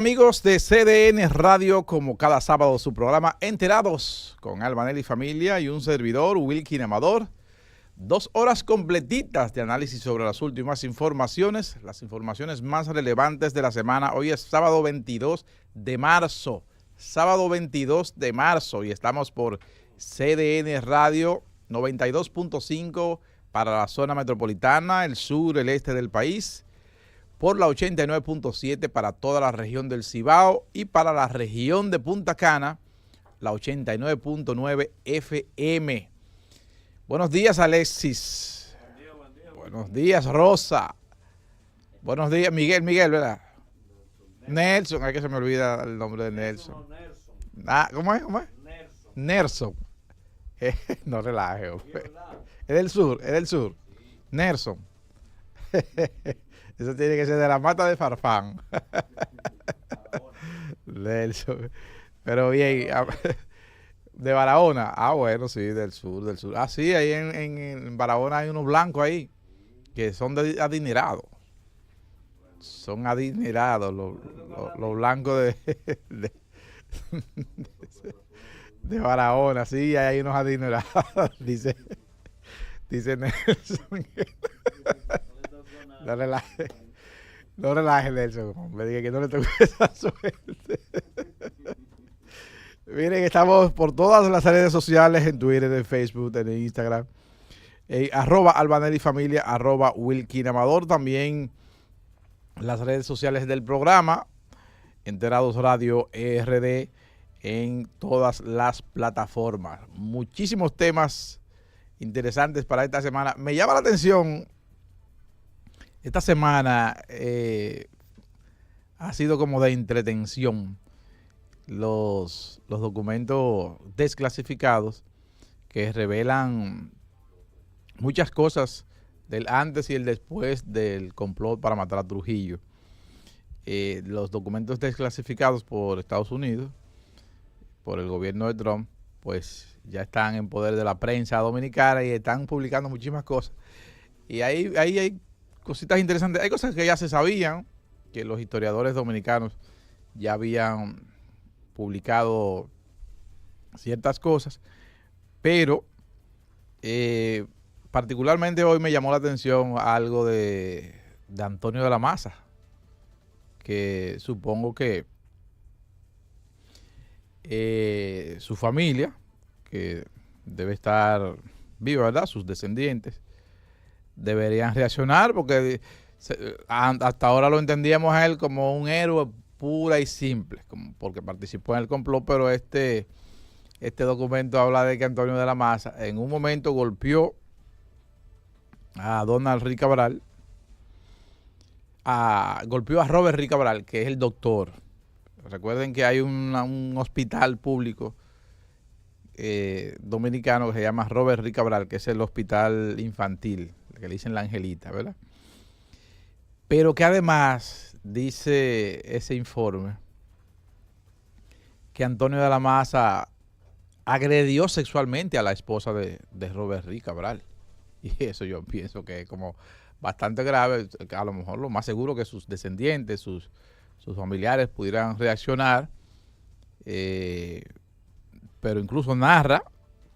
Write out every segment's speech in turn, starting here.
Amigos de CDN Radio, como cada sábado su programa Enterados con Albanel y familia y un servidor, Wilkin Amador. 2 horas completitas de análisis sobre las últimas informaciones, las informaciones más relevantes de la semana. Hoy es sábado 22 de marzo, y estamos por CDN Radio 92.5 para la zona metropolitana, el sur, el este del país, por la 89.7 para toda la región del Cibao y para la región de Punta Cana, la 89.9 FM. Buenos días, Alexis. Buen día. Buenos días, Rosa. Buenos días, Miguel, ¿verdad? Nelson, es que se me olvida el nombre de Nelson. ¿Cómo es? Nelson. No relaje, hombre. Es del sur. Nelson. Eso tiene que ser de la mata de Farfán. Nelson. Pero bien, de Barahona. Bueno, sí, del sur. Sí, ahí en Barahona hay unos blancos ahí que son adinerados. Son adinerados los blancos de Barahona. Sí, hay unos adinerados. Dice Nelson. No relaje, Nelson. Me dije que no le toque esa suerte. Miren, estamos por todas las redes sociales, en Twitter, en Facebook, en Instagram. @Albanel y familia, @Wilkin Amador. También las redes sociales del programa, Enterados Radio RD, en todas las plataformas. Muchísimos temas interesantes para esta semana. Me llama la atención. Esta semana ha sido como de entretención los documentos desclasificados que revelan muchas cosas del antes y el después del complot para matar a Trujillo. Los documentos desclasificados por Estados Unidos, por el gobierno de Trump, pues ya están en poder de la prensa dominicana y están publicando muchísimas cosas. Y ahí hay cositas interesantes. Hay cosas que ya se sabían, que los historiadores dominicanos ya habían publicado ciertas cosas, pero particularmente hoy me llamó la atención algo de Antonio de la Maza, que supongo que su familia, que debe estar viva, ¿verdad?, sus descendientes, deberían reaccionar, porque hasta ahora lo entendíamos a él como un héroe pura y simple, porque participó en el complot, pero este documento habla de que Antonio de la Maza en un momento golpeó a Donald Rick Cabral, golpeó a Robert Rick Cabral, que es el doctor. Recuerden que hay un hospital público dominicano que se llama Robert Rick Cabral, que es el hospital infantil, que le dicen la Angelita, ¿verdad? Pero que además dice ese informe que Antonio de la Maza agredió sexualmente a la esposa de Robert Rick Cabral. Y eso yo pienso que es como bastante grave. A lo mejor lo más seguro que sus descendientes, sus familiares pudieran reaccionar, pero incluso narra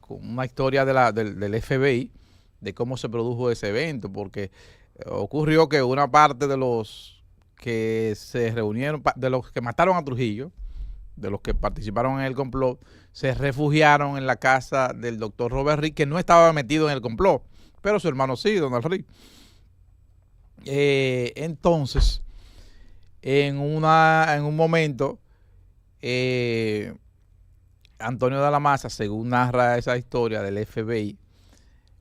con una historia del FBI de cómo se produjo ese evento, porque ocurrió que una parte de los que se reunieron, de los que mataron a Trujillo, de los que participaron en el complot, se refugiaron en la casa del doctor Robert Rick, que no estaba metido en el complot, pero su hermano sí, Donald Rick. Entonces, en un momento, Antonio de la Maza, según narra esa historia del FBI,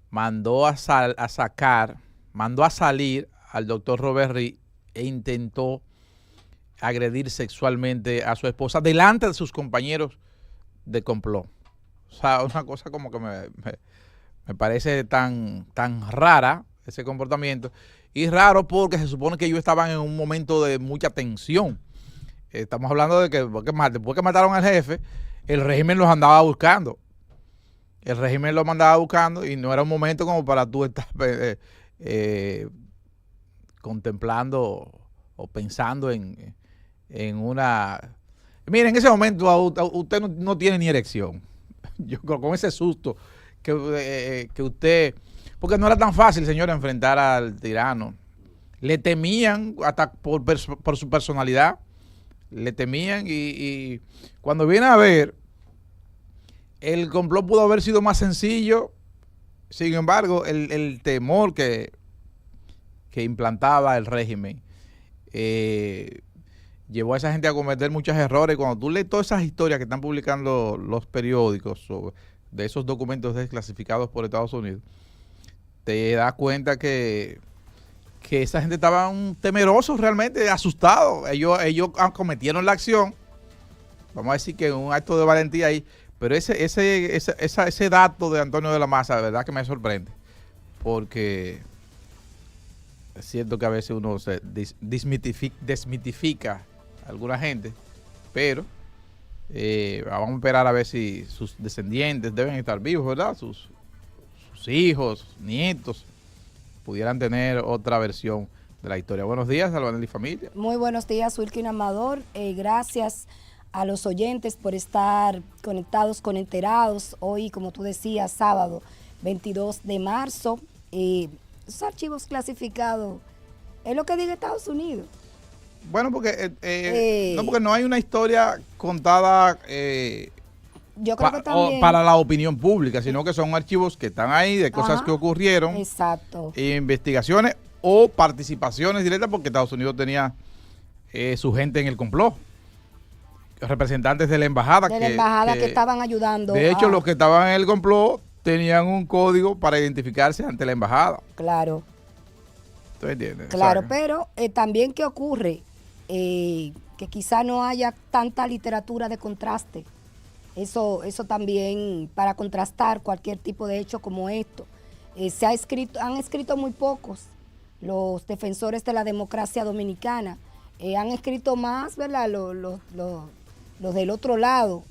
mandó a salir al doctor Robert Rick e intentó agredir sexualmente a su esposa delante de sus compañeros de complot. O sea, una cosa como que me parece tan rara ese comportamiento. Y raro porque se supone que ellos estaban en un momento de mucha tensión. Estamos hablando de que después que mataron al jefe, el régimen los andaba buscando. El régimen los mandaba buscando y no era un momento como para tú estar contemplando o pensando en en una... Mira, en ese momento usted no tiene ni erección. Yo creo con ese susto que usted... Porque no era tan fácil, señor, enfrentar al tirano. Le temían hasta por su personalidad. Le temían y cuando viene a ver, el complot pudo haber sido más sencillo. Sin embargo, el temor que implantaba el régimen llevó a esa gente a cometer muchos errores. Cuando tú lees todas esas historias que están publicando los periódicos de esos documentos desclasificados por Estados Unidos, te das cuenta que esa gente estaban temerosos, realmente asustados. Ellos cometieron la acción, vamos a decir que un acto de valentía ahí, pero ese dato de Antonio de la Maza, de verdad que me sorprende, porque es cierto que a veces uno se desmitifica a alguna gente, pero vamos a esperar a ver si sus descendientes deben estar vivos, ¿verdad? Sus hijos, nietos, pudieran tener otra versión de la historia. Buenos días, Albanelli familia. Muy buenos días, Wilkin Amador. Gracias a los oyentes por estar conectados con Enterados. Hoy, como tú decías, sábado 22 de marzo. Esos archivos clasificados es lo que diga Estados Unidos. Bueno, porque no hay una historia contada yo creo que también para la opinión pública, sino que son archivos que están ahí de cosas que ocurrieron, exacto, investigaciones o participaciones directas, porque Estados Unidos tenía su gente en el complot, representantes de la embajada que estaban ayudando. De hecho, los que estaban en el complot tenían un código para identificarse ante la embajada. Claro. ¿Tú entiendes? Claro, o sea, pero también ¿qué ocurre? Que quizá no haya tanta literatura de contraste. Eso también, para contrastar cualquier tipo de hecho como esto. Han escrito muy pocos los defensores de la democracia dominicana. Han escrito más, ¿verdad? Los del otro lado,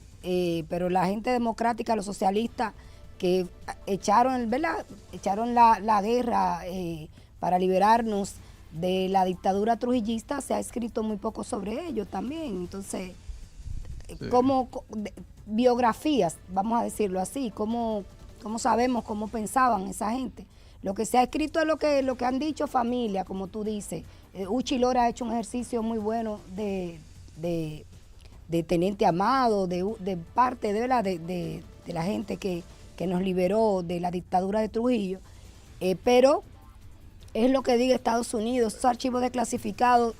pero la gente democrática, los socialistas, que echaron la guerra para liberarnos de la dictadura trujillista, se ha escrito muy poco sobre ello también. Entonces, sí, biografías, vamos a decirlo así, cómo sabemos cómo pensaban esa gente. Lo que se ha escrito es lo que han dicho familia, como tú dices. Uchi Lora ha hecho un ejercicio muy bueno de Teniente Amado, de parte de la gente que nos liberó de la dictadura de Trujillo, pero es lo que diga Estados Unidos. Esos archivos desclasificados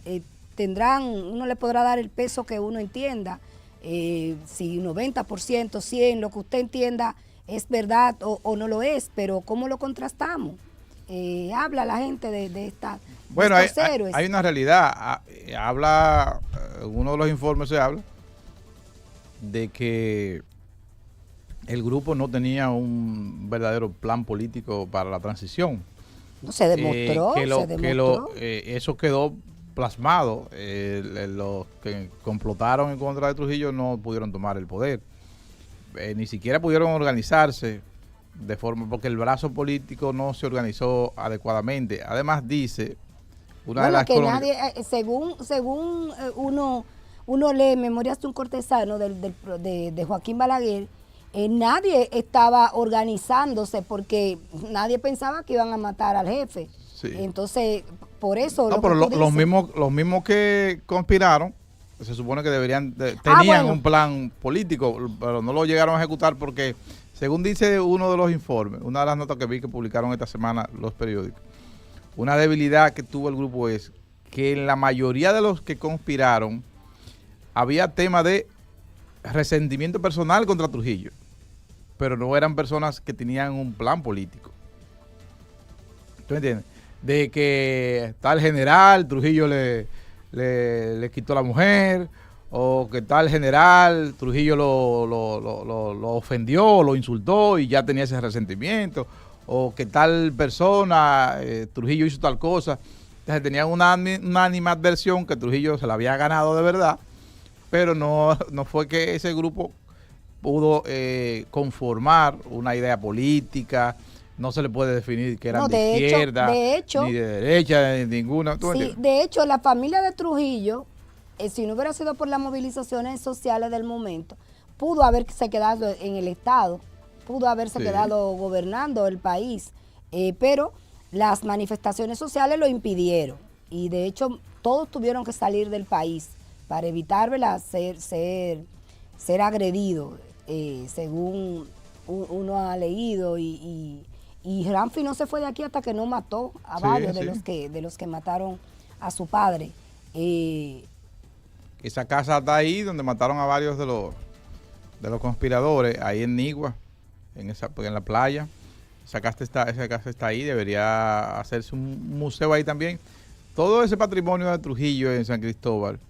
uno le podrá dar el peso que uno entienda, si 90%, 100%, lo que usted entienda es verdad o no lo es, pero ¿cómo lo contrastamos? Habla la gente de estos héroes. Hay una realidad. Habla, uno de los informes se habla de que el grupo no tenía un verdadero plan político para la transición. No, se demostró, eso quedó plasmado. Los que complotaron en contra de Trujillo no pudieron tomar el poder. Ni siquiera pudieron organizarse de forma, porque el brazo político no se organizó adecuadamente. Además dice una de las que nadie, según uno lee Memorias de un cortesano de Joaquín Balaguer, nadie estaba organizándose porque nadie pensaba que iban a matar al jefe. Sí. Entonces, por eso los mismos que conspiraron se supone que tenían un plan político, pero no lo llegaron a ejecutar porque, según dice uno de los informes, una de las notas que vi que publicaron esta semana los periódicos, una debilidad que tuvo el grupo es que en la mayoría de los que conspiraron había tema de resentimiento personal contra Trujillo, pero no eran personas que tenían un plan político. ¿Tú entiendes? De que tal general Trujillo le quitó la mujer, o que tal general Trujillo lo ofendió, lo insultó y ya tenía ese resentimiento, o que tal persona, Trujillo hizo tal cosa. Entonces tenían una animadversión que Trujillo se la había ganado de verdad, pero no fue que ese grupo pudo conformar una idea política. No se le puede definir que eran de izquierda, ni de derecha, ni ninguna. Sí, de hecho, la familia de Trujillo si no hubiera sido por las movilizaciones sociales del momento, pudo haberse quedado en el Estado, pudo haberse quedado gobernando el país, pero las manifestaciones sociales lo impidieron y de hecho todos tuvieron que salir del país para evitar, ¿verdad?, ser agredido, según uno ha leído, y Ramfi no se fue de aquí hasta que no mató a varios de los que mataron a su padre. Esa casa está ahí donde mataron a varios de los conspiradores, ahí en Nigua, en la playa. Esa casa está ahí, debería hacerse un museo ahí también. Todo ese patrimonio de Trujillo en San Cristóbal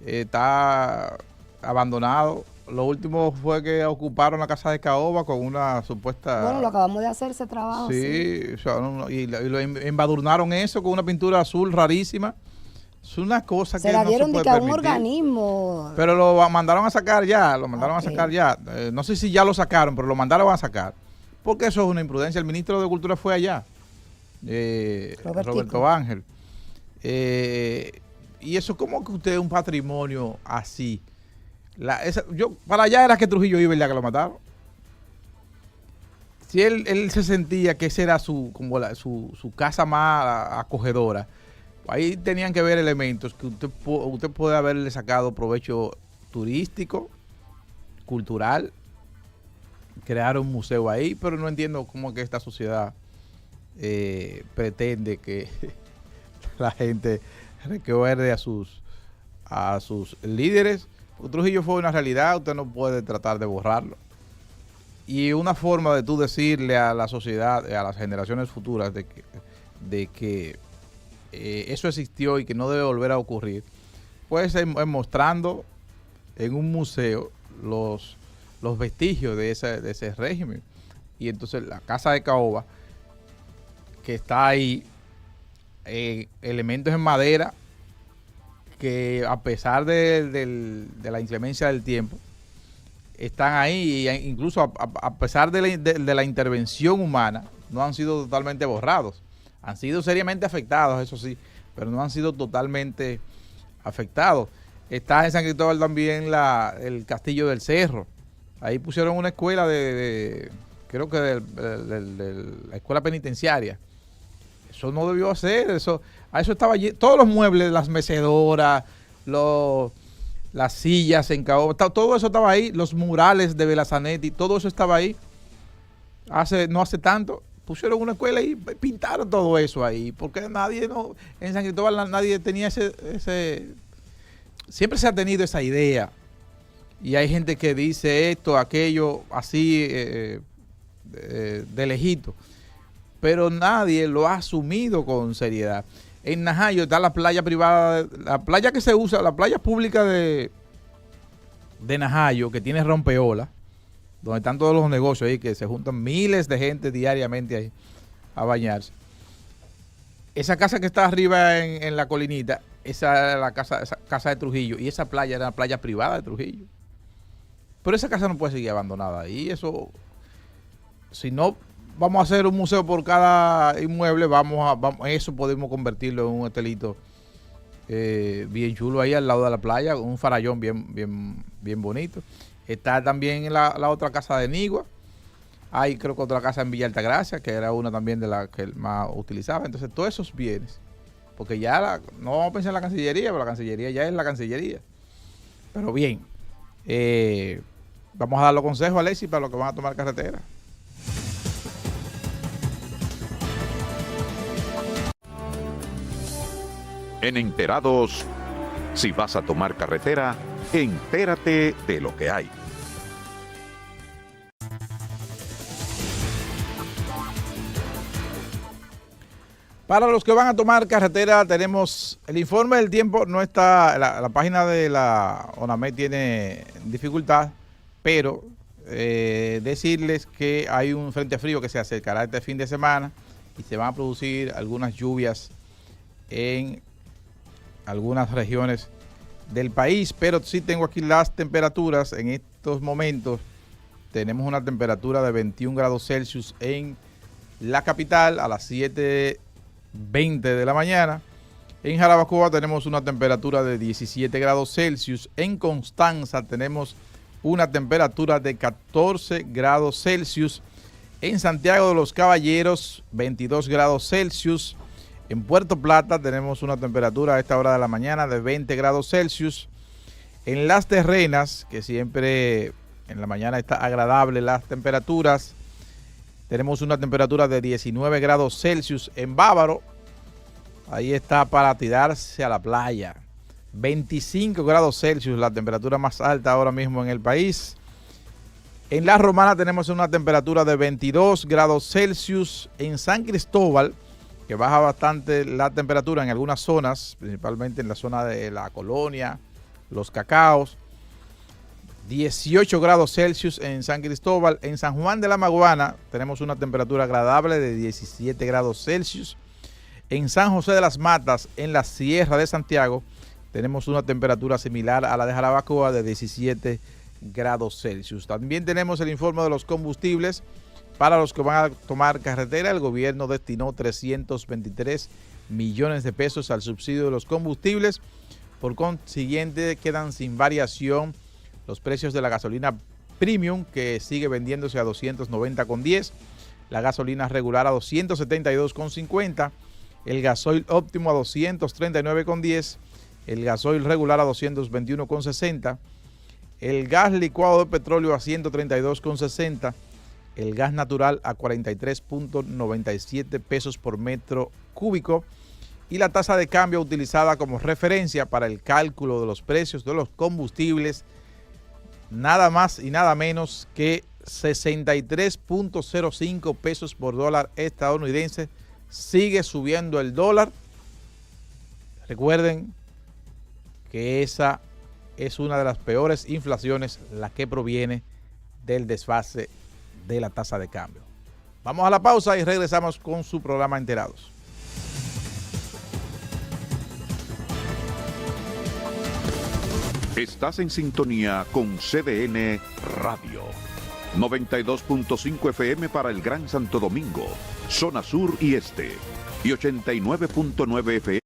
está abandonado. Lo último fue que ocuparon la casa de Caoba con una supuesta... Bueno, lo acabamos de hacer ese trabajo. Sí, o sea, y lo embadurnaron eso con una pintura azul rarísima. Es una cosa que no se puede permitir. Se la dieron de a un organismo. Pero lo mandaron a sacar ya, a sacar ya. No sé si ya lo sacaron, pero lo mandaron a sacar. Porque eso es una imprudencia. El ministro de Cultura fue allá, Roberto Ángel. Y eso, ¿cómo que usted un patrimonio así? Para allá era que Trujillo iba el día que lo mataron. Si él se sentía que esa era su casa más acogedora, ahí tenían que ver elementos que usted puede haberle sacado provecho turístico, cultural, crear un museo ahí, pero no entiendo cómo que esta sociedad pretende que la gente recuerde a sus líderes. Trujillo fue una realidad, usted no puede tratar de borrarlo. Y una forma de tú decirle a la sociedad, a las generaciones futuras, de que eso existió y que no debe volver a ocurrir, pues es mostrando en un museo los vestigios de ese régimen. Y entonces la casa de Caoba, que está ahí, elementos en madera que a pesar de la inclemencia del tiempo están ahí, e incluso a pesar de la intervención humana, no han sido totalmente borrados. Han sido seriamente afectados, eso sí, pero no han sido totalmente afectados. Está en San Cristóbal también el Castillo del Cerro. Ahí pusieron una escuela creo que de la escuela penitenciaria. Eso no debió hacer, eso estaba allí, todos los muebles, las mecedoras, las sillas en Caoba, todo eso estaba ahí, los murales de Belazanetti, todo eso estaba ahí. No hace tanto, pusieron una escuela y pintaron todo eso ahí, porque en San Cristóbal nadie tenía siempre se ha tenido esa idea, y hay gente que dice esto, aquello, así, de lejito, pero nadie lo ha asumido con seriedad. En Najayo está la playa privada, la playa que se usa, la playa pública de Najayo, que tiene rompeolas, donde están todos los negocios ahí, que se juntan miles de gente diariamente ahí a bañarse. Esa casa que está arriba en la colinita, esa era esa casa de Trujillo, y esa playa era la playa privada de Trujillo. Pero esa casa no puede seguir abandonada ahí. Eso, si no vamos a hacer un museo por cada inmueble, eso podemos convertirlo en un hotelito bien chulo ahí al lado de la playa, un farallón bien bonito. Está también la otra casa de Nigua. Hay creo que otra casa en Villa Altagracia, que era una también de las que él más utilizaba. Entonces todos esos bienes, porque ya no vamos a pensar en la Cancillería, pero la Cancillería ya es la Cancillería. Pero bien, vamos a dar los consejos a Alexis para los que van a tomar carretera. En Enterados, si vas a tomar carretera, entérate de lo que hay. Para los que van a tomar carretera, tenemos el informe del tiempo. No está, la página de la ONAMED tiene dificultad, pero decirles que hay un frente frío que se acercará este fin de semana y se van a producir algunas lluvias en algunas regiones del país, pero sí tengo aquí las temperaturas. En estos momentos tenemos una temperatura de 21 grados Celsius en la capital a las 7:20 de la mañana. En Jarabacoa tenemos una temperatura de 17 grados Celsius. En Constanza tenemos una temperatura de 14 grados Celsius. En Santiago de los Caballeros, 22 grados Celsius. En Puerto Plata tenemos una temperatura a esta hora de la mañana de 20 grados Celsius. En Las Terrenas, que siempre en la mañana está agradable las temperaturas, tenemos una temperatura de 19 grados Celsius. En Bávaro, ahí está para tirarse a la playa. 25 grados Celsius, la temperatura más alta ahora mismo en el país. En La Romana tenemos una temperatura de 22 grados Celsius. En San Cristóbal, que baja bastante la temperatura en algunas zonas, principalmente en la zona de la Colonia, Los Cacaos. 18 grados Celsius en San Cristóbal. En San Juan de la Maguana tenemos una temperatura agradable de 17 grados Celsius. En San José de las Matas, en la Sierra de Santiago, tenemos una temperatura similar a la de Jarabacoa de 17 grados Celsius. También tenemos el informe de los combustibles. Para los que van a tomar carretera, el gobierno destinó 323 millones de pesos al subsidio de los combustibles. Por consiguiente, quedan sin variación los precios de la gasolina premium, que sigue vendiéndose a 290,10, la gasolina regular a 272,50, el gasoil óptimo a 239,10, el gasoil regular a 221,60, el gas licuado de petróleo a 132,60, el gas natural a 43,97 pesos por metro cúbico, y la tasa de cambio utilizada como referencia para el cálculo de los precios de los combustibles, nada más y nada menos que 63,05 pesos por dólar estadounidense. Sigue subiendo el dólar. Recuerden que esa es una de las peores inflaciones, la que proviene del desfase de la tasa de cambio. Vamos a la pausa y regresamos con su programa Enterados. Estás en sintonía con CDN Radio. 92.5 FM para el Gran Santo Domingo, zona sur y este. Y 89.9 FM.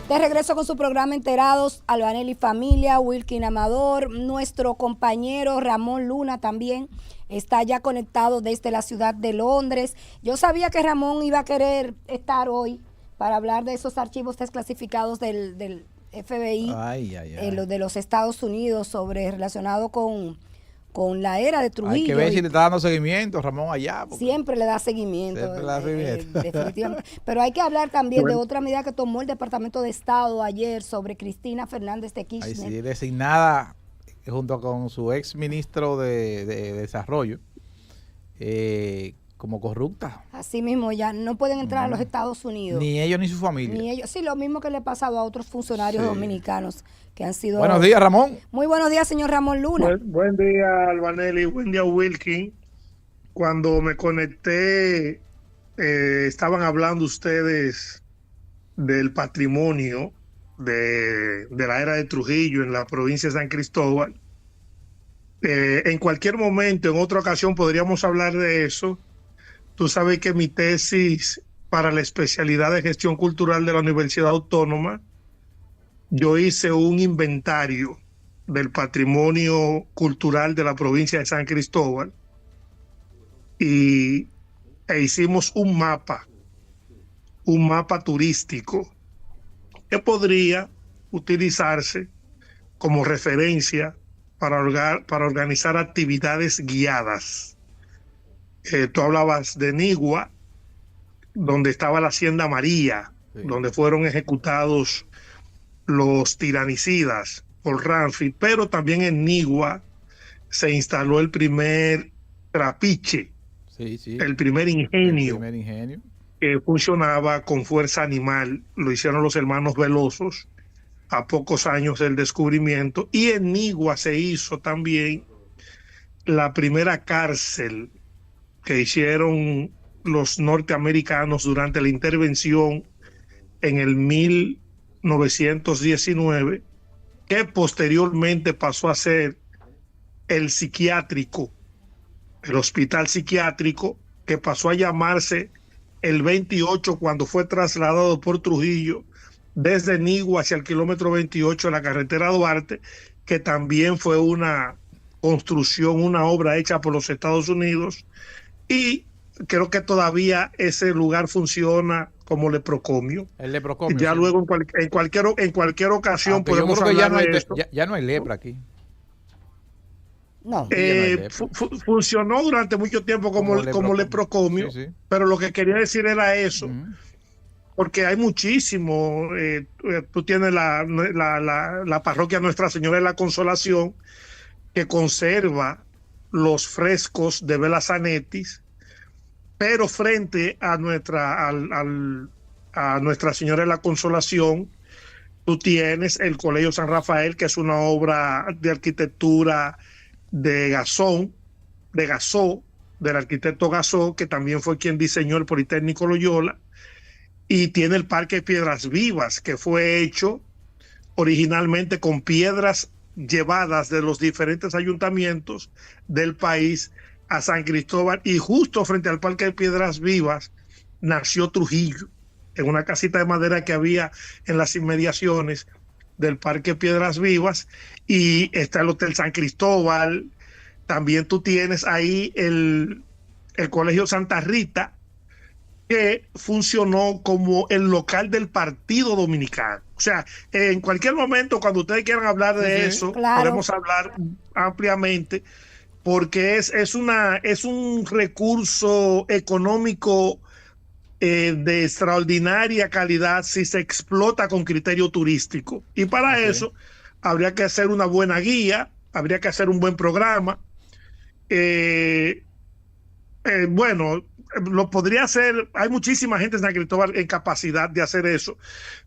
De regreso con su programa Enterados, Albanelli Familia, Wilkin Amador, nuestro compañero Ramón Luna también está ya conectado desde la ciudad de Londres. Yo sabía que Ramón iba a querer estar hoy para hablar de esos archivos desclasificados del FBI, de los Estados Unidos, relacionado con la era de Trujillo. Hay que ver si le está dando seguimiento, Ramón, allá. Siempre le da seguimiento. Definitivamente. Pero hay que hablar también de otra medida que tomó el Departamento de Estado ayer sobre Cristina Fernández de Kirchner. Sí, designada junto con su ex ministro de Desarrollo como corrupta. Así mismo, ya no pueden entrar a los Estados Unidos. Ni ellos ni su familia. Ni ellos. Sí, lo mismo que le ha pasado a otros funcionarios dominicanos que han sido... Buenos días, Ramón. Muy buenos días, señor Ramón Luna. Buen día, Albanelli. Buen día, Wilkin. Cuando me conecté, estaban hablando ustedes del patrimonio de la era de Trujillo en la provincia de San Cristóbal. En cualquier momento, en otra ocasión, podríamos hablar de eso. Tú sabes que mi tesis para la especialidad de gestión cultural de la Universidad Autónoma, yo hice un inventario del patrimonio cultural de la provincia de San Cristóbal e hicimos un mapa turístico que podría utilizarse como referencia para organizar actividades guiadas. Tú hablabas de Nigua, donde estaba la Hacienda María, donde fueron ejecutados los tiranicidas por Ramfi, pero también en Nigua se instaló el primer trapiche, el primer ingenio que funcionaba con fuerza animal. Lo hicieron los hermanos Velosos a pocos años del descubrimiento, y en Nigua se hizo también la primera cárcel que hicieron los norteamericanos durante la intervención en el 1919, que posteriormente pasó a ser el psiquiátrico, el hospital psiquiátrico, que pasó a llamarse el 28 cuando fue trasladado por Trujillo desde Nigua hacia el kilómetro 28 de la carretera Duarte, que también fue una construcción, una obra hecha por los Estados Unidos, y creo que todavía ese lugar funciona como leprocomio. El leprocomio. Ya luego en cualquier ocasión podemos hablar de esto. Ya no hay lepra aquí. No. Funcionó durante mucho tiempo como leprocomio, pero lo que quería decir era eso, porque hay muchísimo. Tú tienes la parroquia Nuestra Señora de la Consolación, que conserva los frescos de Bela Zanetis, pero frente a Nuestra Señora de la Consolación, tú tienes el Colegio San Rafael, que es una obra de arquitectura de Gasó, del arquitecto Gasó, que también fue quien diseñó el Politécnico Loyola, y tiene el Parque Piedras Vivas, que fue hecho originalmente con piedras llevadas de los diferentes ayuntamientos del país a San Cristóbal, y justo frente al Parque de Piedras Vivas nació Trujillo, en una casita de madera que había en las inmediaciones del Parque Piedras Vivas, y está el Hotel San Cristóbal. También tú tienes ahí el Colegio Santa Rita, que funcionó como el local del Partido Dominicano. O sea, en cualquier momento, cuando ustedes quieran hablar de eso, podemos hablar ampliamente, porque es un recurso económico de extraordinaria calidad si se explota con criterio turístico. Y para eso habría que hacer una buena guía, habría que hacer un buen programa. Bueno, lo podría hacer, hay muchísima gente en San Cristóbal en capacidad de hacer eso,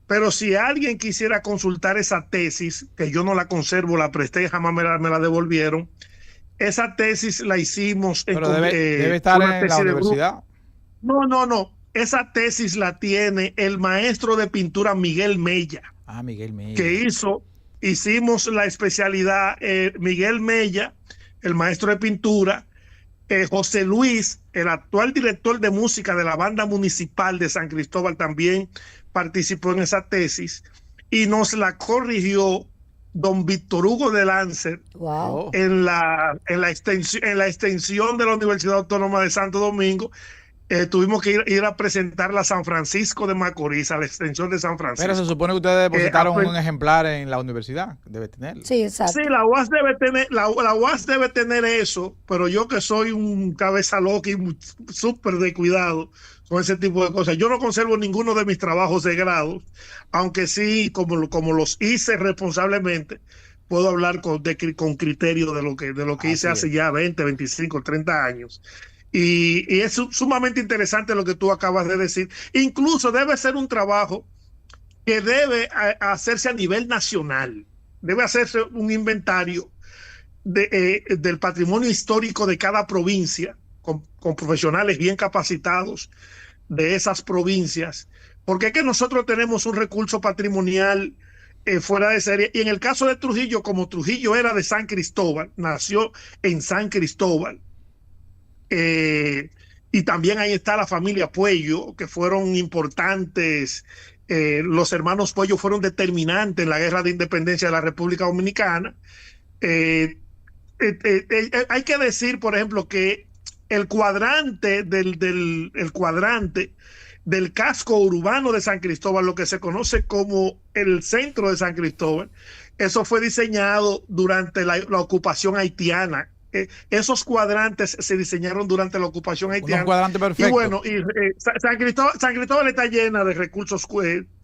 pero si alguien quisiera consultar esa tesis, que yo no la conservo, la presté y jamás me la devolvieron, esa tesis la hicimos en... Pero debe estar en la universidad. No, esa tesis la tiene el maestro de pintura Miguel Mella. Miguel Mella. Que hicimos la especialidad, Miguel Mella, el maestro de pintura, José Luis, el actual director de música de la banda municipal de San Cristóbal, también participó en esa tesis. y nos la corrigió don Víctor Hugo de Lancer Wow. en la extensión de la Universidad Autónoma de Santo Domingo. Tuvimos que ir a presentarla a San Francisco de Macorís, a la extensión de San Francisco. Pero se supone que ustedes depositaron un ejemplar en la universidad, debe tenerlo. Sí, exacto. Sí, la UAS debe tener eso, pero yo que soy un cabeza loca y súper de cuidado con ese tipo de cosas. Yo no conservo ninguno de mis trabajos de grado, aunque sí, como los hice responsablemente, puedo hablar con criterio de lo que hice hace ya 20, 25, 30 años. Y es sumamente interesante lo que tú acabas de decir. Incluso debe ser un trabajo que debe hacerse a nivel nacional. Debe hacerse un inventario del patrimonio histórico de cada provincia, con profesionales bien capacitados de esas provincias, porque es que nosotros tenemos un recurso patrimonial fuera de serie. Y en el caso de Trujillo, como Trujillo era de San Cristóbal, nació en San Cristóbal, y también ahí está la familia Puello, que fueron importantes. Los hermanos Puello fueron determinantes en la guerra de independencia de la República Dominicana. Hay que decir, por ejemplo, que el cuadrante el cuadrante del casco urbano de San Cristóbal, lo que se conoce como el centro de San Cristóbal, eso fue diseñado durante la ocupación haitiana. Esos cuadrantes se diseñaron durante la ocupación haitiana. Un cuadrante perfecto. Y bueno, San Cristóbal está llena de recursos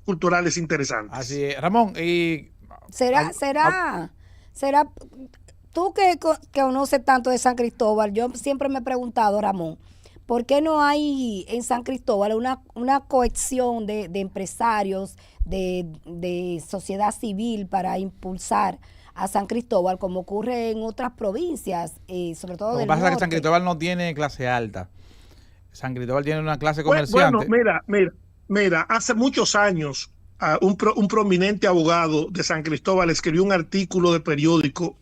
culturales interesantes. Así es. Ramón, y... ¿Será tú que conoces tanto de San Cristóbal? Yo siempre me he preguntado, Ramón, ¿por qué no hay en San Cristóbal una cohesión de empresarios, de sociedad civil para impulsar a San Cristóbal, como ocurre en otras provincias, sobre todo del norte? Lo que pasa es que San Cristóbal no tiene clase alta. San Cristóbal tiene una clase comerciante. Bueno, mira, hace muchos años un prominente abogado de San Cristóbal escribió un artículo de periódico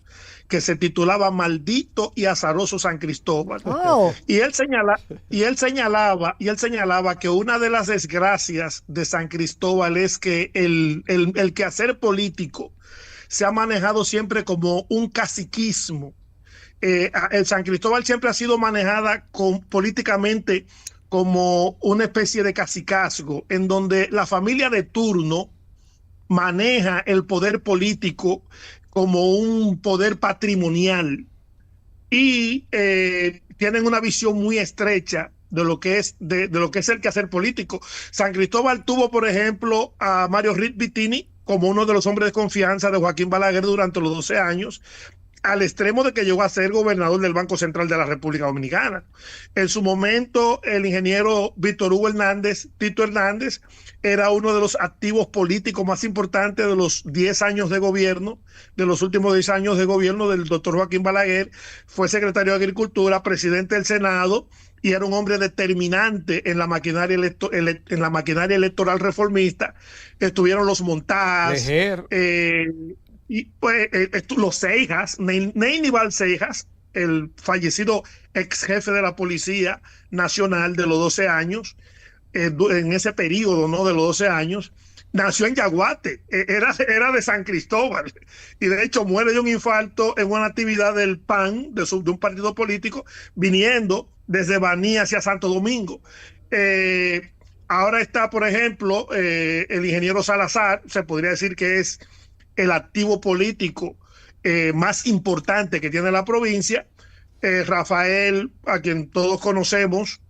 que se titulaba Maldito y azaroso San Cristóbal. Oh. Y él señalaba que una de las desgracias de San Cristóbal es que el quehacer político se ha manejado siempre como un caciquismo. El San Cristóbal siempre ha sido manejada políticamente como una especie de cacicazgo, en donde la familia de turno maneja el poder político como un poder patrimonial y tienen una visión muy estrecha de lo que es el quehacer político. San Cristóbal tuvo, por ejemplo, a Mario Ritt Vitini como uno de los hombres de confianza de Joaquín Balaguer durante los 12 años, al extremo de que llegó a ser gobernador del Banco Central de la República Dominicana. En su momento, el ingeniero Víctor Hugo Hernández, Tito Hernández, era uno de los activos políticos más importantes de los 10 años de gobierno, de los últimos 10 años de gobierno del doctor Joaquín Balaguer. Fue secretario de Agricultura, presidente del Senado, y era un hombre determinante en la maquinaria electoral reformista. Estuvieron los Montaz, y pues los Seijas, Neinival Seijas, el fallecido ex jefe de la Policía Nacional de los 12 años, en ese periodo, ¿no?, de los 12 años, nació en Yaguate, era de San Cristóbal, y de hecho muere de un infarto en una actividad del PAN, de un partido político, viniendo desde Baní hacia Santo Domingo. Ahora está, por ejemplo, el ingeniero Salazar, se podría decir que es el activo político más importante que tiene la provincia. Rafael, a quien todos conocemos,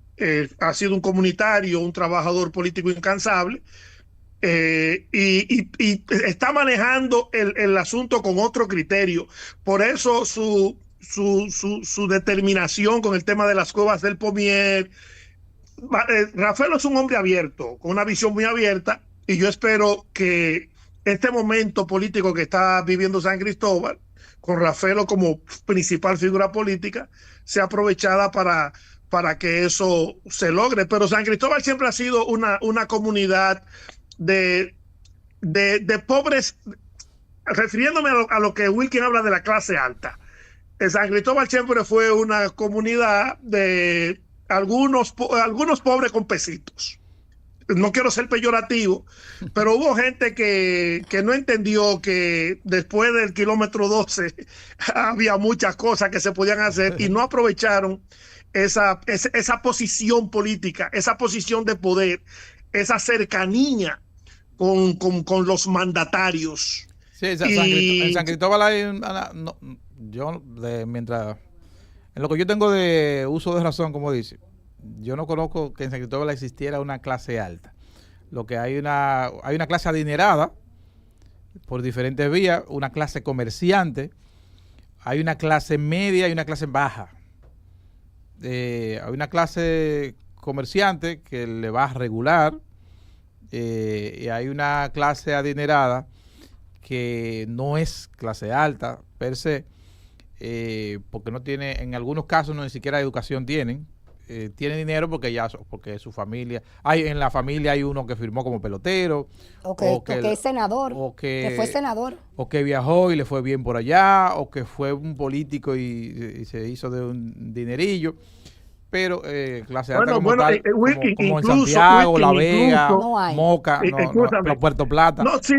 ha sido un comunitario, un trabajador político incansable, y está manejando el asunto con otro criterio. Por eso su determinación con el tema de las cuevas del Pomier. Rafael es un hombre abierto, con una visión muy abierta, y yo espero que este momento político que está viviendo San Cristóbal, con Rafael como principal figura política, sea aprovechada para que eso se logre. Pero San Cristóbal siempre ha sido una comunidad de pobres, refiriéndome a lo que Wilkin habla de la clase alta. San Cristóbal siempre fue una comunidad de algunos pobres con pesitos. no quiero ser peyorativo, pero hubo gente que no entendió que después del kilómetro 12 había muchas cosas que se podían hacer y no aprovecharon esa posición política, esa posición de poder, esa cercanía con los mandatarios. Sí, en San Cristóbal hay mientras en lo que yo tengo de uso de razón, como dice, yo no conozco que en San Cristóbal existiera una clase alta. Lo que hay una clase adinerada por diferentes vías, una clase comerciante, hay una clase media y una clase baja. Hay una clase comerciante que le va a regular, y hay una clase adinerada que no es clase alta per se, porque no tiene, en algunos casos no ni siquiera educación tienen. Tiene dinero porque su familia, en la familia hay uno que firmó como pelotero, o que es senador, o que fue senador, o que viajó y le fue bien por allá, o que fue un político y se hizo de un dinerillo. Pero clase alta como tal, como en Santiago, La Vega, no hay. Moca, Puerto Plata. No, sí,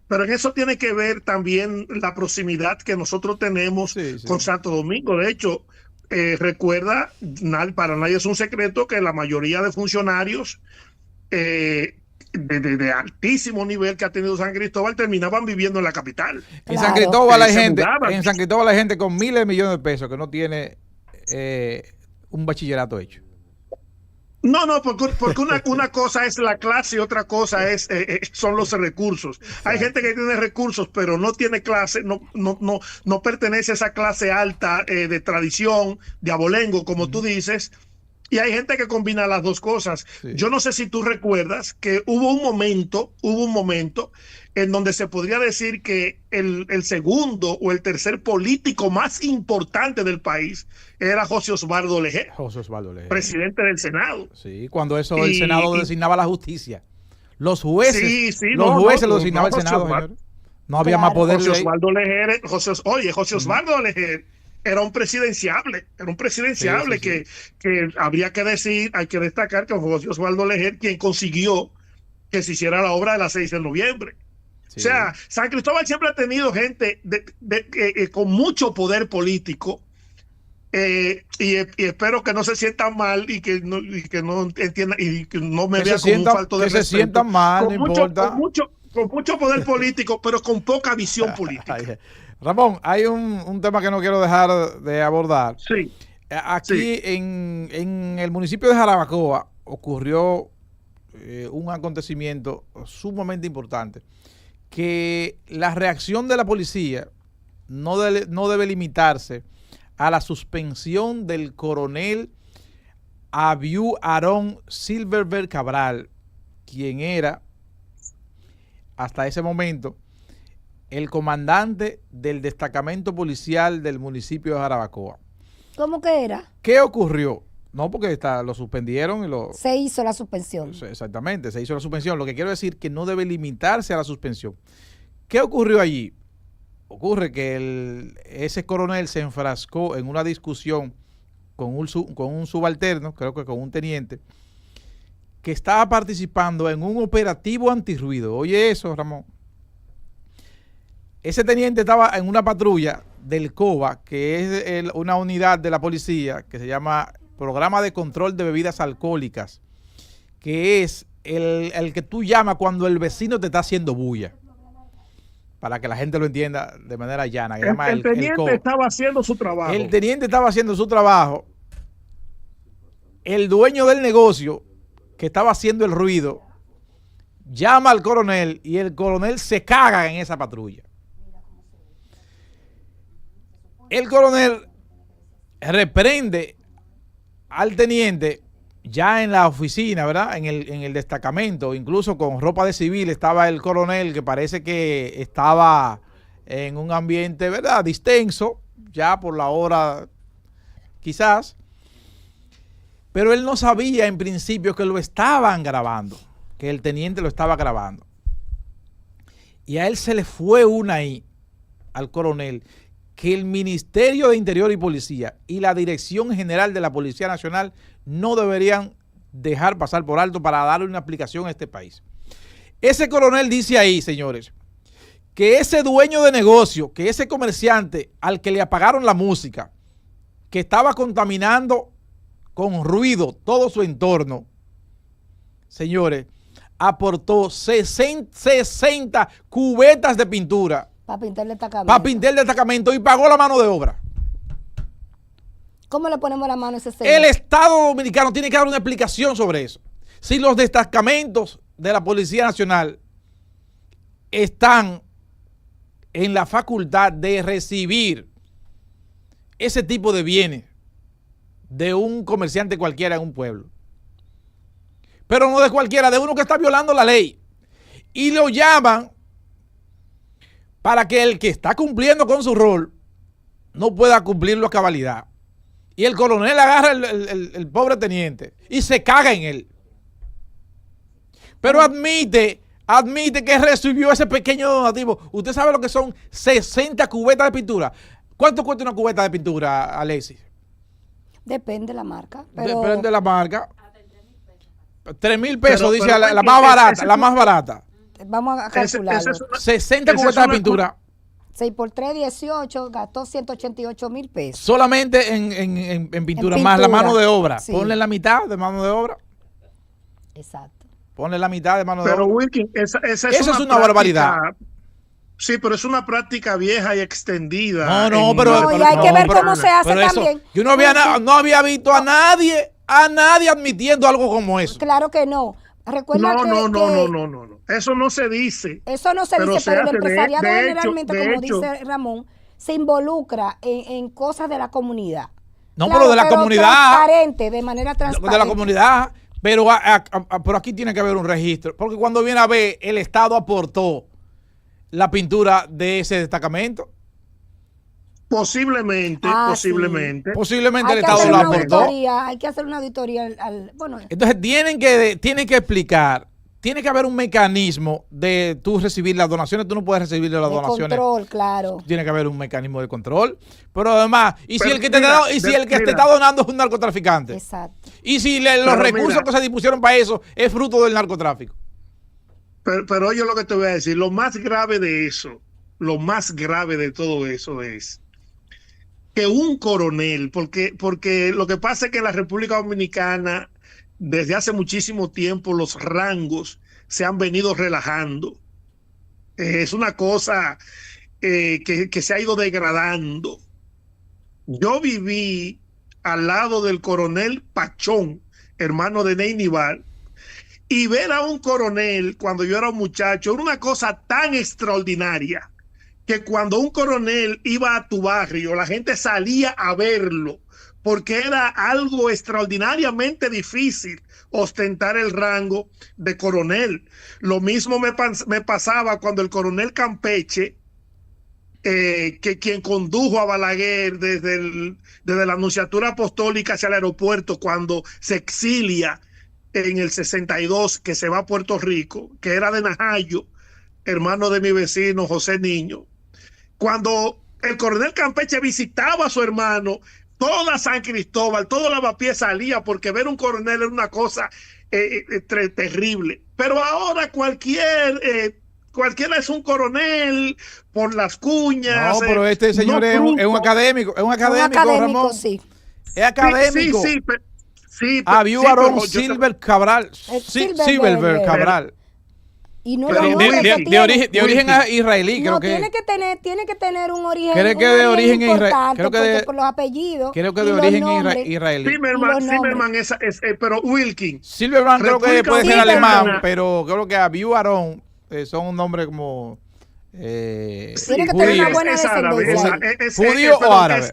pero en eso tiene que ver también la proximidad que nosotros tenemos con Santo Domingo. De hecho, recuerda, para nadie es un secreto que la mayoría de funcionarios de altísimo nivel que ha tenido San Cristóbal terminaban viviendo en la capital. En San Cristóbal hay gente con miles de millones de pesos que no tiene un bachillerato hecho. No, porque una cosa es la clase y otra cosa son los recursos. Exacto. Hay gente que tiene recursos, pero no tiene clase, no pertenece a esa clase alta de tradición, de abolengo, como tú dices. Y hay gente que combina las dos cosas. Sí. Yo no sé si tú recuerdas que hubo un momento en donde se podría decir que el segundo o el tercer político más importante del país era José Osvaldo Leger, presidente del Senado. Sí, cuando el Senado designaba la justicia. Los jueces, lo designaba el Senado, señor. No había más poder. José Osvaldo Leger, José Osvaldo Leger era un presidenciable, que habría que decir, hay que destacar que José Osvaldo Leger quien consiguió que se hiciera la obra de la 6 de noviembre. Sí. O sea, San Cristóbal siempre ha tenido gente con mucho poder político, y espero que no se sientan mal y que no entiendan y que no me vean como un falto de respeto. Que se sientan mal, no importa. Con mucho poder político, pero con poca visión política. Ramón, hay un tema que no quiero dejar de abordar. Sí. Aquí en el municipio de Jarabacoa ocurrió un acontecimiento sumamente importante, que la reacción de la policía no debe limitarse a la suspensión del coronel Abiu Aarón Silverberg Cabral, quien era hasta ese momento el comandante del destacamento policial del municipio de Jarabacoa. ¿Cómo que era? ¿Qué ocurrió? No, porque lo suspendieron y se hizo la suspensión. Exactamente, se hizo la suspensión. Lo que quiero decir que no debe limitarse a la suspensión. ¿Qué ocurrió allí? Ocurre que ese coronel se enfrascó en una discusión con un subalterno, creo que con un teniente, que estaba participando en un operativo antirruido. Oye eso, Ramón. Ese teniente estaba en una patrulla del COBA, que es una unidad de la policía que se llama Programa de Control de Bebidas Alcohólicas, que es el que tú llamas cuando el vecino te está haciendo bulla, para que la gente lo entienda de manera llana. El teniente estaba haciendo su trabajo. El teniente estaba haciendo su trabajo. El dueño del negocio, que estaba haciendo el ruido, llama al coronel y el coronel se caga en esa patrulla. El coronel reprende al teniente ya en la oficina, ¿verdad? En el destacamento, incluso con ropa de civil estaba el coronel, que parece que estaba en un ambiente, ¿verdad?, distenso, ya por la hora quizás, pero él no sabía en principio que lo estaban grabando, que el teniente lo estaba grabando. Y a él se le fue una ahí, al coronel, que el Ministerio de Interior y Policía y la Dirección General de la Policía Nacional no deberían dejar pasar por alto para darle una aplicación a este país. Ese coronel dice ahí, señores, que ese dueño de negocio, que ese comerciante al que le apagaron la música, que estaba contaminando con ruido todo su entorno, señores, aportó 60 cubetas de pintura para pintar el destacamento. Para pintar el destacamento y pagó la mano de obra. ¿Cómo le ponemos la mano a ese señor? El Estado Dominicano tiene que dar una explicación sobre eso. Si los destacamentos de la Policía Nacional están en la facultad de recibir ese tipo de bienes de un comerciante cualquiera en un pueblo, pero no de cualquiera, de uno que está violando la ley, y lo llaman para que el que está cumpliendo con su rol no pueda cumplirlo a cabalidad. Y el coronel agarra el pobre teniente y se caga en él. Pero admite que recibió ese pequeño donativo. Usted sabe lo que son 60 cubetas de pintura. ¿Cuánto cuesta una cubeta de pintura, Alexis? Depende de la marca. Pero... Depende de la marca. 3,000 pesos, dice la más barata, la más barata. Vamos a calcularlo. 60 cubetas de pintura. 6 por 3, 18, gastó 188,000 pesos. Solamente en pintura, más la mano de obra. Sí. Ponle la mitad de mano de obra. Exacto. Ponle la mitad de mano de obra. Pero Wilkin, esa es una barbaridad. Sí, pero es una práctica vieja y extendida. Pero y hay que ver cómo se hace también. Yo no había visto a nadie admitiendo algo como eso. Claro que no. Recuerda no. Eso no se dice. Eso no se dice, pero el empresariado generalmente, como dice Ramón, se involucra en cosas de la comunidad. No, claro, pero de la comunidad. De manera transparente. De la comunidad. Pero aquí tiene que haber un registro. Porque cuando viene a ver, el Estado aportó la pintura de ese destacamento. Posiblemente. Posiblemente el Estado la aportó. Hay que hacer una auditoría. Entonces tienen que explicar. Tiene que haber un mecanismo de tú recibir las donaciones. Tú no puedes recibir las donaciones. Control, claro. Tiene que haber un mecanismo de control. Pero además, si el que te está donando es un narcotraficante. Exacto. Y si los recursos que se dispusieron para eso es fruto del narcotráfico. Pero oye lo que te voy a decir. Lo más grave de eso, lo más grave de todo eso es que un coronel, porque lo que pasa es que en la República Dominicana desde hace muchísimo tiempo los rangos se han venido relajando. Es una cosa que se ha ido degradando. Yo viví al lado del coronel Pachón, hermano de Neinival, y ver a un coronel cuando yo era un muchacho era una cosa tan extraordinaria que cuando un coronel iba a tu barrio, la gente salía a verlo, porque era algo extraordinariamente difícil ostentar el rango de coronel. Lo mismo me pasaba cuando el coronel Campeche, que quien condujo a Balaguer desde la Anunciatura Apostólica hacia el aeropuerto, cuando se exilia en el 62, que se va a Puerto Rico, que era de Najayo, hermano de mi vecino José Niño. Cuando el coronel Campeche visitaba a su hermano, toda San Cristóbal, todo Lavapiés salía, porque ver un coronel era una cosa terrible. Pero ahora cualquiera es un coronel por las cuñas. No, pero este señor es un académico, Ramón. Sí. Es académico. Sí, Abiu Aarón Silver Cabral. Silver Cabral. Y no de origen israelí, no, creo que. Tiene que tener un origen. Creo que de origen israelí. Creo que por los apellidos. Creo que de origen israelí. Zimmerman pero Wilkin. Silverman creo que puede ser alemán, pero creo que Abiu Aarón son un nombre como. Tiene que tener una buena descendencia. ¿Judío o árabe?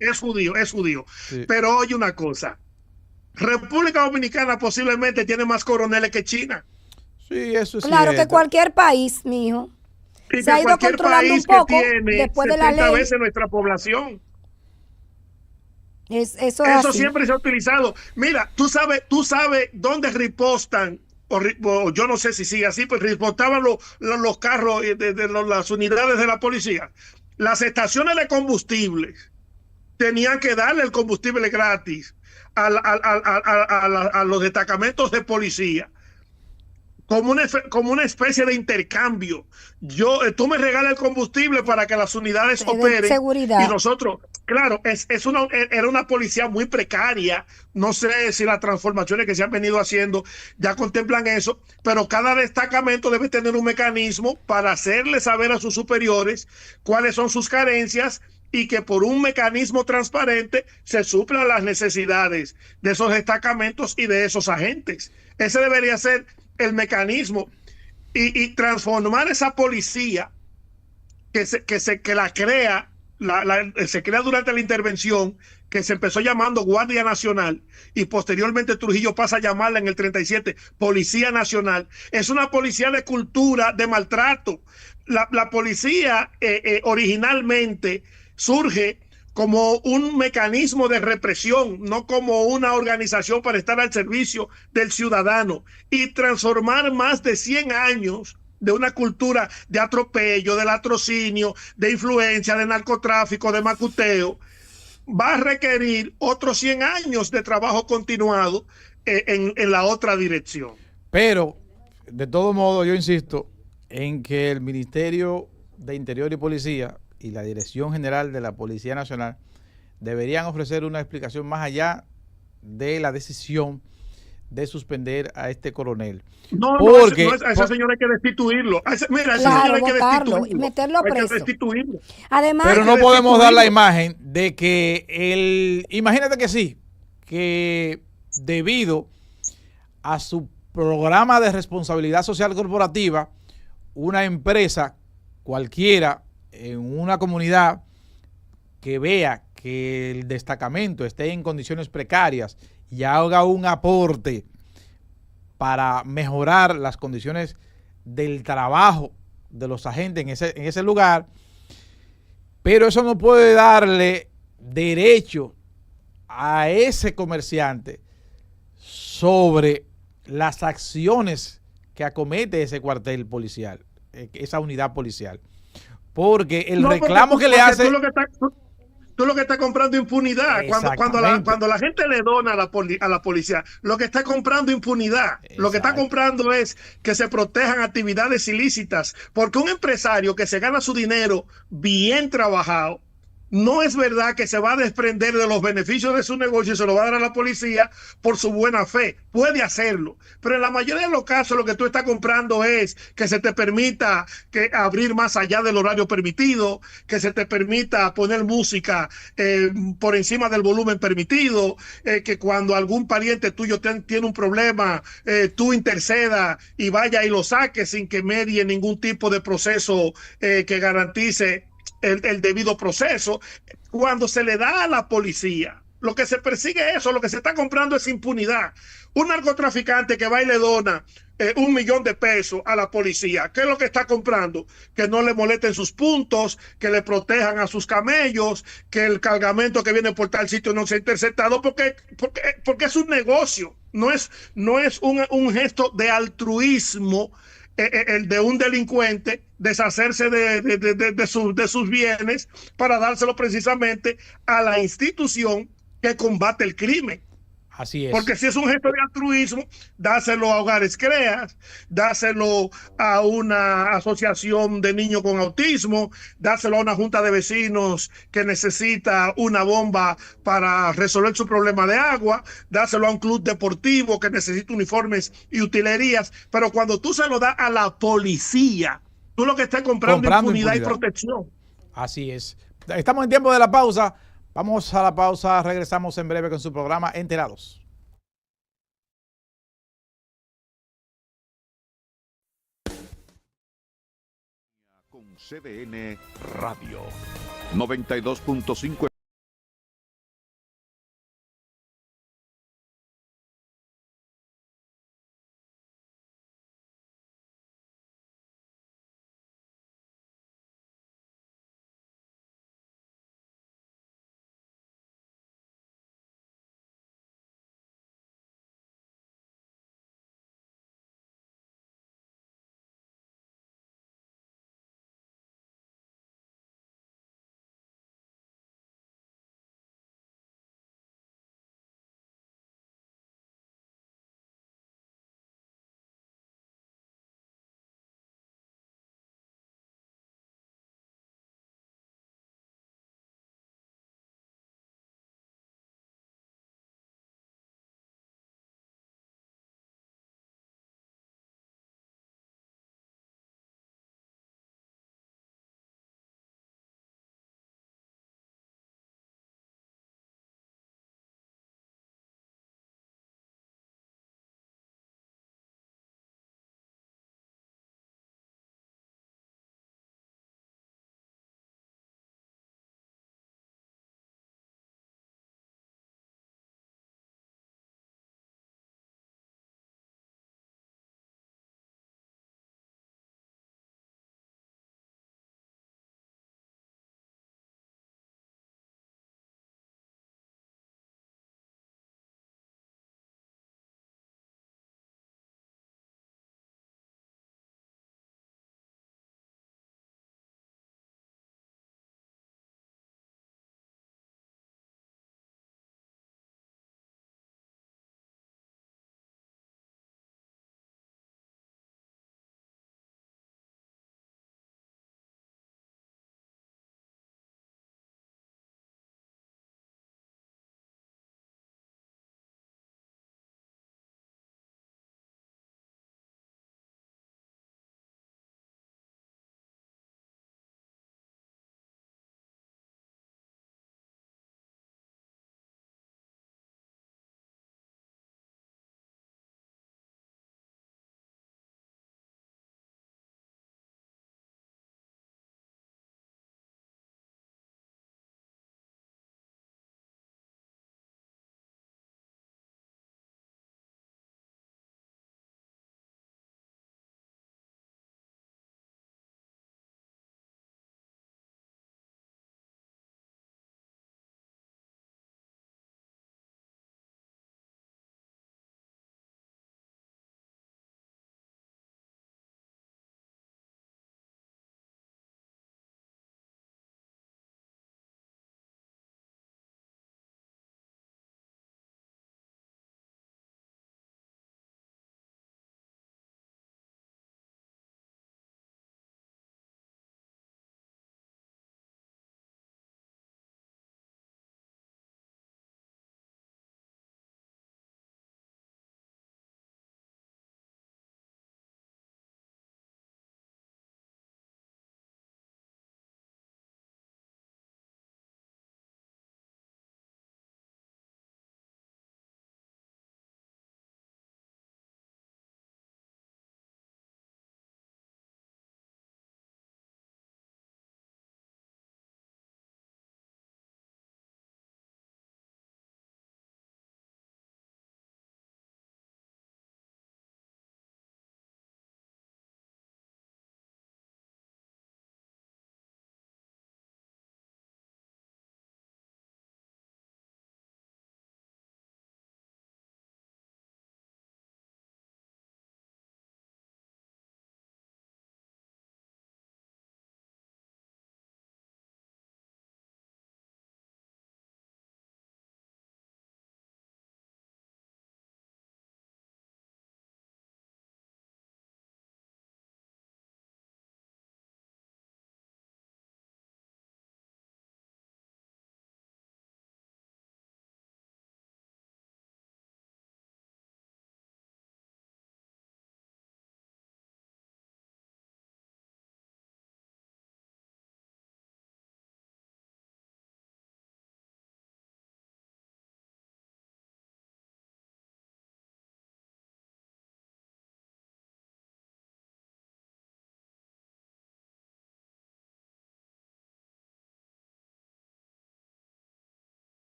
Es judío. Sí. Pero oye una cosa. República Dominicana posiblemente tiene más coroneles que China. Sí, eso es claro, cierto. Que cualquier país, mijo. Y se ha ido controlando un poco después de la ley. Veces nuestra población. Eso siempre se ha utilizado. Mira, tú sabes dónde ripostan, o yo no sé si sigue así, pues ripostaban los carros de las unidades de la policía. Las estaciones de combustible tenían que darle el combustible gratis a los destacamentos de policía como una especie de intercambio. Tú me regalas el combustible para que las unidades De operen y seguridad. nosotros, claro, era una policía muy precaria. No sé si las transformaciones que se han venido haciendo ya contemplan eso, pero cada destacamento debe tener un mecanismo para hacerle saber a sus superiores cuáles son sus carencias y que por un mecanismo transparente se suplan las necesidades de esos destacamentos y de esos agentes. Ese debería ser el mecanismo y transformar esa policía que la crea, se crea durante la intervención, que se empezó llamando Guardia Nacional y posteriormente Trujillo pasa a llamarla en el 37 Policía Nacional. Es una policía de cultura, de maltrato. La policía originalmente surge como un mecanismo de represión, no como una organización para estar al servicio del ciudadano y transformar más de 100 años de una cultura de atropello, de latrocinio, de influencia, de narcotráfico, de macuteo, va a requerir otros 100 años de trabajo continuado en la otra dirección. Pero, de todo modo, yo insisto en que el Ministerio de Interior y Policía y la Dirección General de la Policía Nacional deberían ofrecer una explicación más allá de la decisión de suspender a este coronel. No, Porque, a ese señor hay que destituirlo. Mira, a ese señor Claro, hay que votarlo y destituirlo. meterlo Hay que preso. destituirlo. Además, pero Hay que no podemos dar la destituirlo. imagen de que imagínate que sí, que debido a su programa de responsabilidad social corporativa, una empresa cualquiera en una comunidad que vea que el destacamento esté en condiciones precarias y haga un aporte para mejorar las condiciones del trabajo de los agentes en ese lugar, pero eso no puede darle derecho a ese comerciante sobre las acciones que acomete ese cuartel policial, esa unidad policial. Porque el No, reclamo que le porque hace... tú lo que estás comprando impunidad. Exactamente. Cuando la gente le dona a la policía, lo que está comprando impunidad. Lo que está Exacto. comprando es que se protejan actividades ilícitas. Porque un empresario que se gana su dinero bien trabajado, no es verdad que se va a desprender de los beneficios de su negocio y se lo va a dar a la policía por su buena fe. Puede hacerlo, pero en la mayoría de los casos lo que tú estás comprando es que se te permita abrir más allá del horario permitido, que se te permita poner música por encima del volumen permitido, que cuando algún pariente tuyo tiene un problema, tú interceda y vaya y lo saque sin que medie ningún tipo de proceso que garantice el debido proceso. Cuando se le da a la policía, lo que se persigue es eso, lo que se está comprando es impunidad. Un narcotraficante que va y le dona $1 millón a la policía, ¿qué es lo que está comprando? Que no le molesten sus puntos, que le protejan a sus camellos, que el cargamento que viene por tal sitio no sea interceptado, porque es un negocio, no es un gesto de altruismo el de un delincuente deshacerse de sus bienes para dárselo precisamente a la institución que combate el crimen. Así es. Porque si es un gesto de altruismo, dáselo a Hogares Creas, dáselo a una asociación de niños con autismo, dáselo a una junta de vecinos que necesita una bomba para resolver su problema de agua, dáselo a un club deportivo que necesita uniformes y utilerías. Pero cuando tú se lo das a la policía, tú lo que estás comprando Comprando impunidad y impunidad. protección. Así es. Estamos en tiempo de la pausa. Vamos a la pausa. Regresamos en breve con su programa Enterados. Con CDN Radio 92.5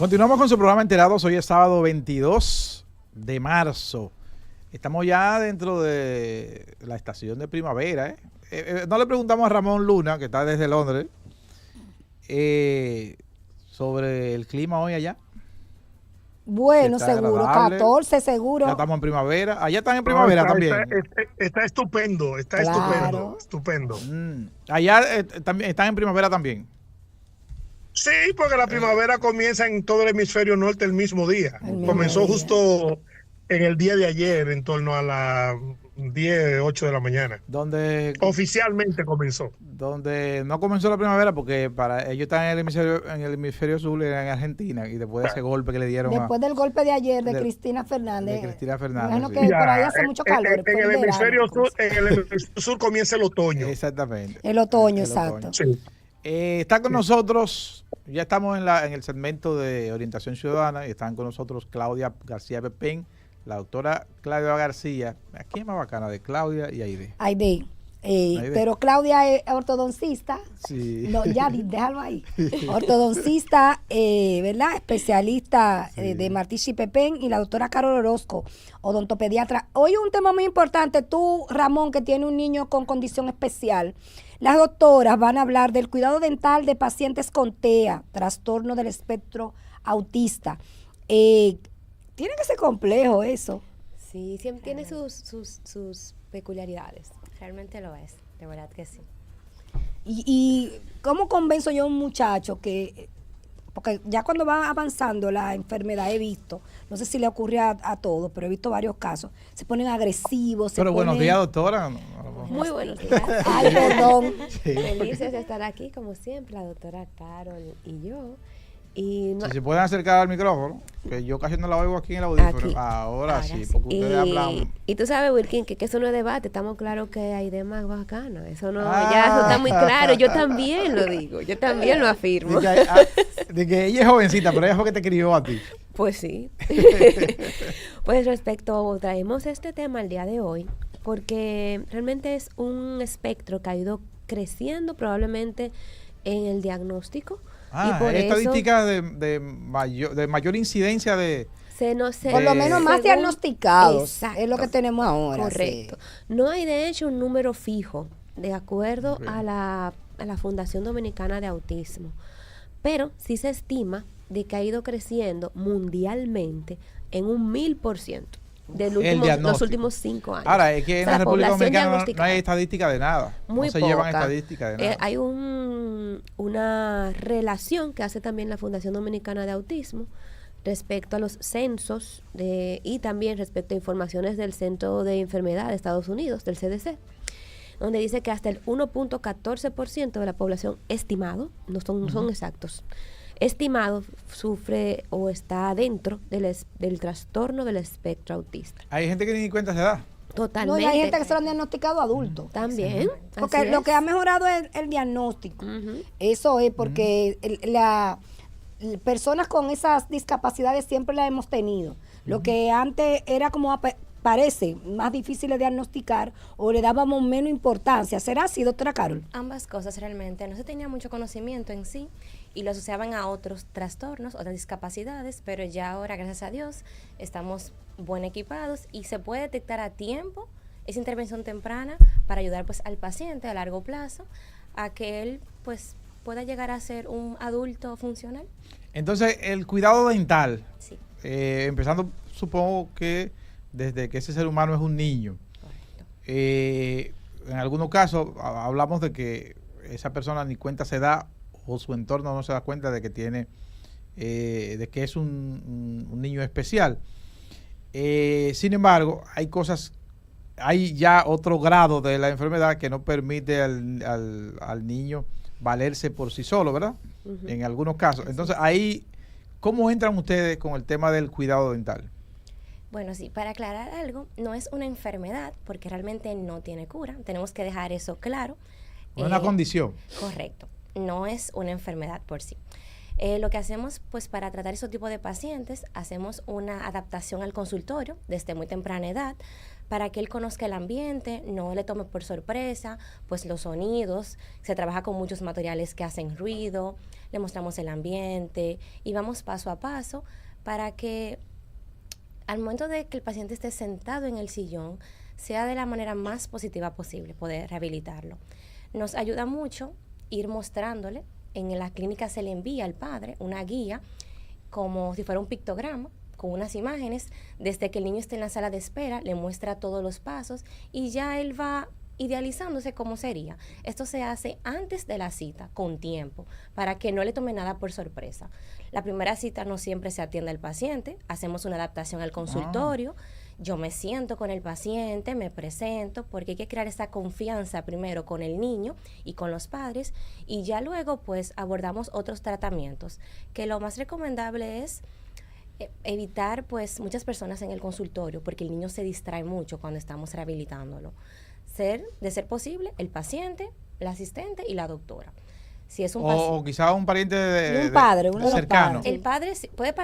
Continuamos con su programa Enterados. Hoy es sábado 22 de marzo. Estamos ya dentro de la estación de primavera. No le preguntamos a Ramón Luna, que está desde Londres, sobre el clima hoy allá. Bueno, Está seguro, agradable. 14 seguro. Ya estamos en primavera. Allá están en primavera también. Está estupendo, Claro. estupendo. Allá también están en primavera también. Sí, porque la primavera comienza en todo el hemisferio norte el mismo día. El mismo Comenzó día. justo en el día de ayer, en torno a las 10, 8 de la mañana. Donde Oficialmente comenzó. no comenzó la primavera porque para ellos están en el hemisferio sur, en Argentina, y después de ese golpe que le dieron Después del golpe de ayer de de- Cristina Fernández. de Cristina Fernández, Imagino sí. que por ahí hace Ya, mucho calor. fue en el verano, hemisferio pues. sur, en el hemisferio sur comienza el otoño. Exactamente. El otoño, El exacto. otoño. Sí. Está con nosotros, ya estamos en el segmento de orientación ciudadana y están con nosotros Claudia García Pepén, la doctora Claudia García. ¿Quién es más bacana de Claudia y Aide? Aide. Aide. Pero Claudia es ortodoncista. Sí. No, ya, déjalo ahí. Ortodoncista, ¿verdad? Especialista de Martichi Pepén y la doctora Carol Orozco, odontopediatra. Hoy un tema muy importante. Tú, Ramón, que tiene un niño con condición especial. Las doctoras van a hablar del cuidado dental de pacientes con TEA, trastorno del espectro autista. Tiene que ser complejo eso. Sí, siempre tiene sus peculiaridades. Realmente lo es, de verdad que sí. Y ¿cómo convenzo yo a un muchacho que, porque ya cuando va avanzando la enfermedad he visto, no sé si le ocurre a todos, pero he visto varios casos, se ponen agresivos, Pero buenos días, doctora. Muy buenos días. Ay, perdón. Felices de estar aquí, como siempre, la doctora Carol y yo. Y no- Si se pueden acercar al micrófono, que yo casi no la oigo aquí en el audífono. Aquí. Ahora sí, sí. porque ustedes hablan. Y tú sabes, Wilkin, que eso no es debate. Estamos claros que hay de más bacano. Eso no, Ah. ya eso está muy claro. Yo también lo digo. Yo también lo afirmo. De que ella es jovencita, pero ella fue que te crió a ti. Pues sí. Pues traemos este tema el día de hoy porque realmente es un espectro que ha ido creciendo probablemente en el diagnóstico. Y por Estadísticas de mayor incidencia de... Por lo menos más según- diagnosticados. Exacto. Es lo que tenemos ahora. Correcto. sí. No hay de hecho un número fijo de acuerdo Ok. a la Fundación Dominicana de Autismo, pero sí se estima de que ha ido creciendo mundialmente en un 1000% diagnóstico. los últimos 5 años. Ahora, es que en O sea, la República población Dominicana no diagnosticada. hay estadística de nada. Muy no se llevan poca. estadísticas de nada. Hay una relación que hace también la Fundación Dominicana de Autismo respecto a los censos y también respecto a informaciones del Centro de Enfermedades de Estados Unidos, del CDC, donde dice que hasta el 1.14% de la población estimado, no son exactos, estimado sufre o está dentro del trastorno del espectro autista. Hay gente que ni cuenta se da. Totalmente. No, y hay gente que se lo han diagnosticado adultos. También. Porque así lo es. que ha mejorado es el diagnóstico. Ujú. Eso es porque personas con esas discapacidades siempre las hemos tenido. Lo que antes era como parece más difícil de diagnosticar o le dábamos menos importancia. ¿Será así, doctora Carol? Ambas cosas realmente. No se tenía mucho conocimiento en sí y lo asociaban a otros trastornos, otras discapacidades, pero ya ahora, gracias a Dios, estamos buen equipados y se puede detectar a tiempo esa intervención temprana para ayudar pues al paciente a largo plazo a que él pues pueda llegar a ser un adulto funcional. Entonces, el cuidado dental, Sí, empezando, supongo que desde que ese ser humano es un niño. correcto. En algunos casos hablamos de que esa persona ni cuenta se da o su entorno no se da cuenta de que tiene, de que es un niño especial. Sin embargo, hay ya otro grado de la enfermedad que no permite al niño valerse por sí solo, ¿verdad? Ujú. En algunos casos. Entonces, ahí, ¿cómo entran ustedes con el tema del cuidado dental? Bueno, sí, para aclarar algo, no es una enfermedad porque realmente no tiene cura. Tenemos que dejar eso claro. Es una condición. Correcto, no es una enfermedad por sí. Lo que hacemos, pues para tratar esos tipos de pacientes, hacemos una adaptación al consultorio desde muy temprana edad, para que él conozca el ambiente, no le tome por sorpresa, pues los sonidos, se trabaja con muchos materiales que hacen ruido, le mostramos el ambiente y vamos paso a paso para que al momento de que el paciente esté sentado en el sillón, sea de la manera más positiva posible, poder rehabilitarlo. Nos ayuda mucho ir mostrándole, en la clínica se le envía al padre una guía, como si fuera un pictograma, con unas imágenes, desde que el niño esté en la sala de espera, le muestra todos los pasos y ya él va idealizándose cómo sería. Esto se hace antes de la cita, con tiempo, para que no le tome nada por sorpresa. La primera cita no siempre se atiende al paciente, hacemos una adaptación al consultorio, yo me siento con el paciente, me presento, porque hay que crear esa confianza primero con el niño y con los padres, y ya luego pues abordamos otros tratamientos, que lo más recomendable es evitar pues muchas personas en el consultorio, porque el niño se distrae mucho cuando estamos rehabilitándolo. De ser posible, el paciente, el asistente y la doctora. Si es un o quizá un pariente de un padre, uno de los cercano. padres. El padre,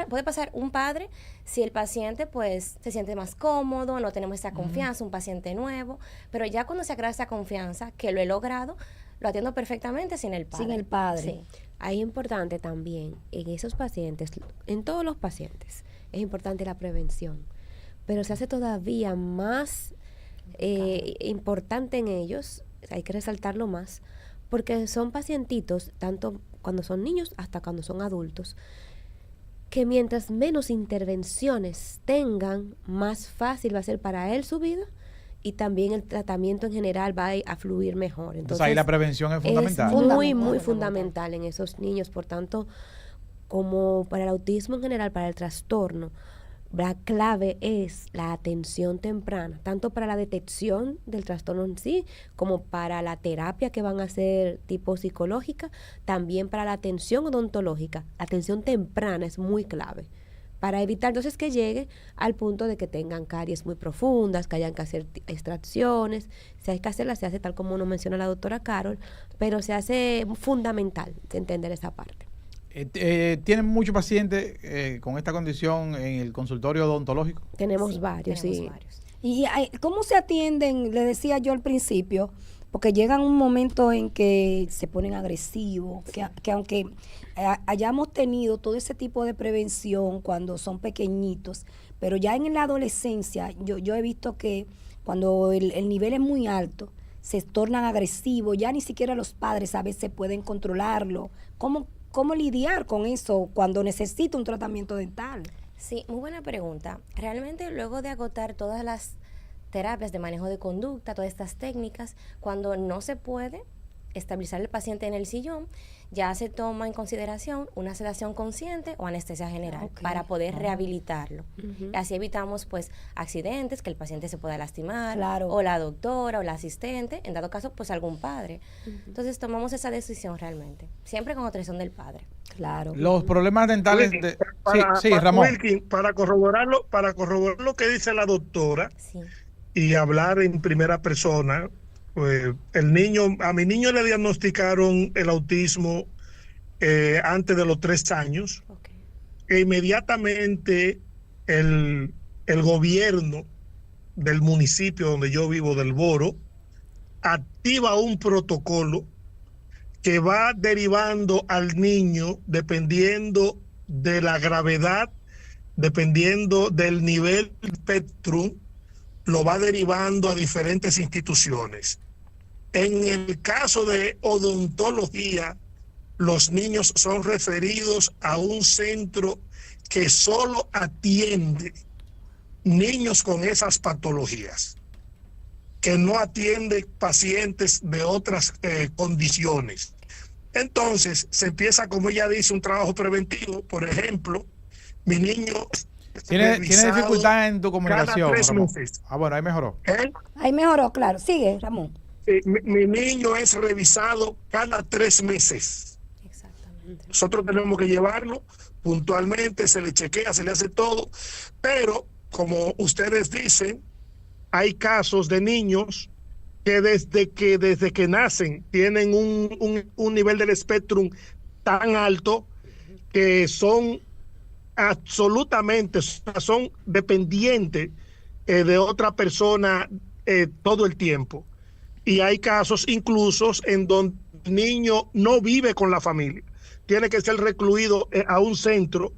puede pasar un padre si el paciente pues se siente más cómodo, no tenemos esa confianza, un paciente nuevo, pero ya cuando se agrada esa confianza, que lo he logrado, lo atiendo perfectamente sin el padre. Sin el padre. Sí. Ahí es importante también, en esos pacientes, en todos los pacientes, es importante la prevención, pero se hace todavía más importante en ellos, hay que resaltarlo más, porque son pacientitos, tanto cuando son niños hasta cuando son adultos, que mientras menos intervenciones tengan, más fácil va a ser para él su vida y también el tratamiento en general va a fluir mejor. Entonces ahí la prevención es fundamental. Es muy fundamental en esos niños, por tanto, como para el autismo en general, para el trastorno, la clave es la atención temprana, tanto para la detección del trastorno en sí, como para la terapia que van a hacer tipo psicológica, también para la atención odontológica. La atención temprana es muy clave para evitar entonces que llegue al punto de que tengan caries muy profundas, que hayan que hacer extracciones. Si hay que hacerlas, se hace tal como nos menciona la doctora Carol, pero se hace fundamental entender esa parte. ¿Tienen muchos pacientes con esta condición en el consultorio odontológico? Tenemos varios, sí. ¿Y cómo se atienden? Le decía yo al principio, porque llegan un momento en que se ponen agresivos, que aunque hayamos tenido todo ese tipo de prevención cuando son pequeñitos, pero ya en la adolescencia yo he visto que cuando el nivel es muy alto, se tornan agresivos, ya ni siquiera los padres a veces pueden controlarlo. ¿Cómo lidiar con eso cuando necesita un tratamiento dental? Sí, muy buena pregunta. Realmente luego de agotar todas las terapias de manejo de conducta, todas estas técnicas, cuando no se puede estabilizar el paciente en el sillón, ya se toma en consideración una sedación consciente o anestesia general para poder rehabilitarlo. Así evitamos pues accidentes, que el paciente se pueda lastimar, o la doctora o la asistente, en dado caso pues algún padre. Entonces tomamos esa decisión realmente, siempre con autorización del padre. Claro. Los problemas dentales Ramón. Wilkin, para corroborar lo que dice la doctora y hablar en primera persona, pues, a mi niño le diagnosticaron el autismo antes de los 3 años. E inmediatamente el gobierno del municipio donde yo vivo, del Boro, activa un protocolo que va derivando al niño dependiendo de la gravedad, dependiendo del nivel Spectrum, lo va derivando a diferentes instituciones. En el caso de odontología, los niños son referidos a un centro que solo atiende niños con esas patologías, que no atiende pacientes de otras condiciones. Entonces, se empieza, como ella dice, un trabajo preventivo. Por ejemplo, mi niño... ¿Tiene dificultad en tu comunicación? Cada 3 meses. Bueno, ahí mejoró. Ahí mejoró, claro. Sigue, Ramón. Mi niño es revisado cada 3 meses. Exactamente. Nosotros tenemos que llevarlo puntualmente, se le chequea, se le hace todo, pero como ustedes dicen, hay casos de niños que desde que nacen tienen un nivel del Spectrum tan alto que son absolutamente, son dependientes de otra persona todo el tiempo. Y hay casos incluso en donde el niño no vive con la familia, tiene que ser recluido a un centro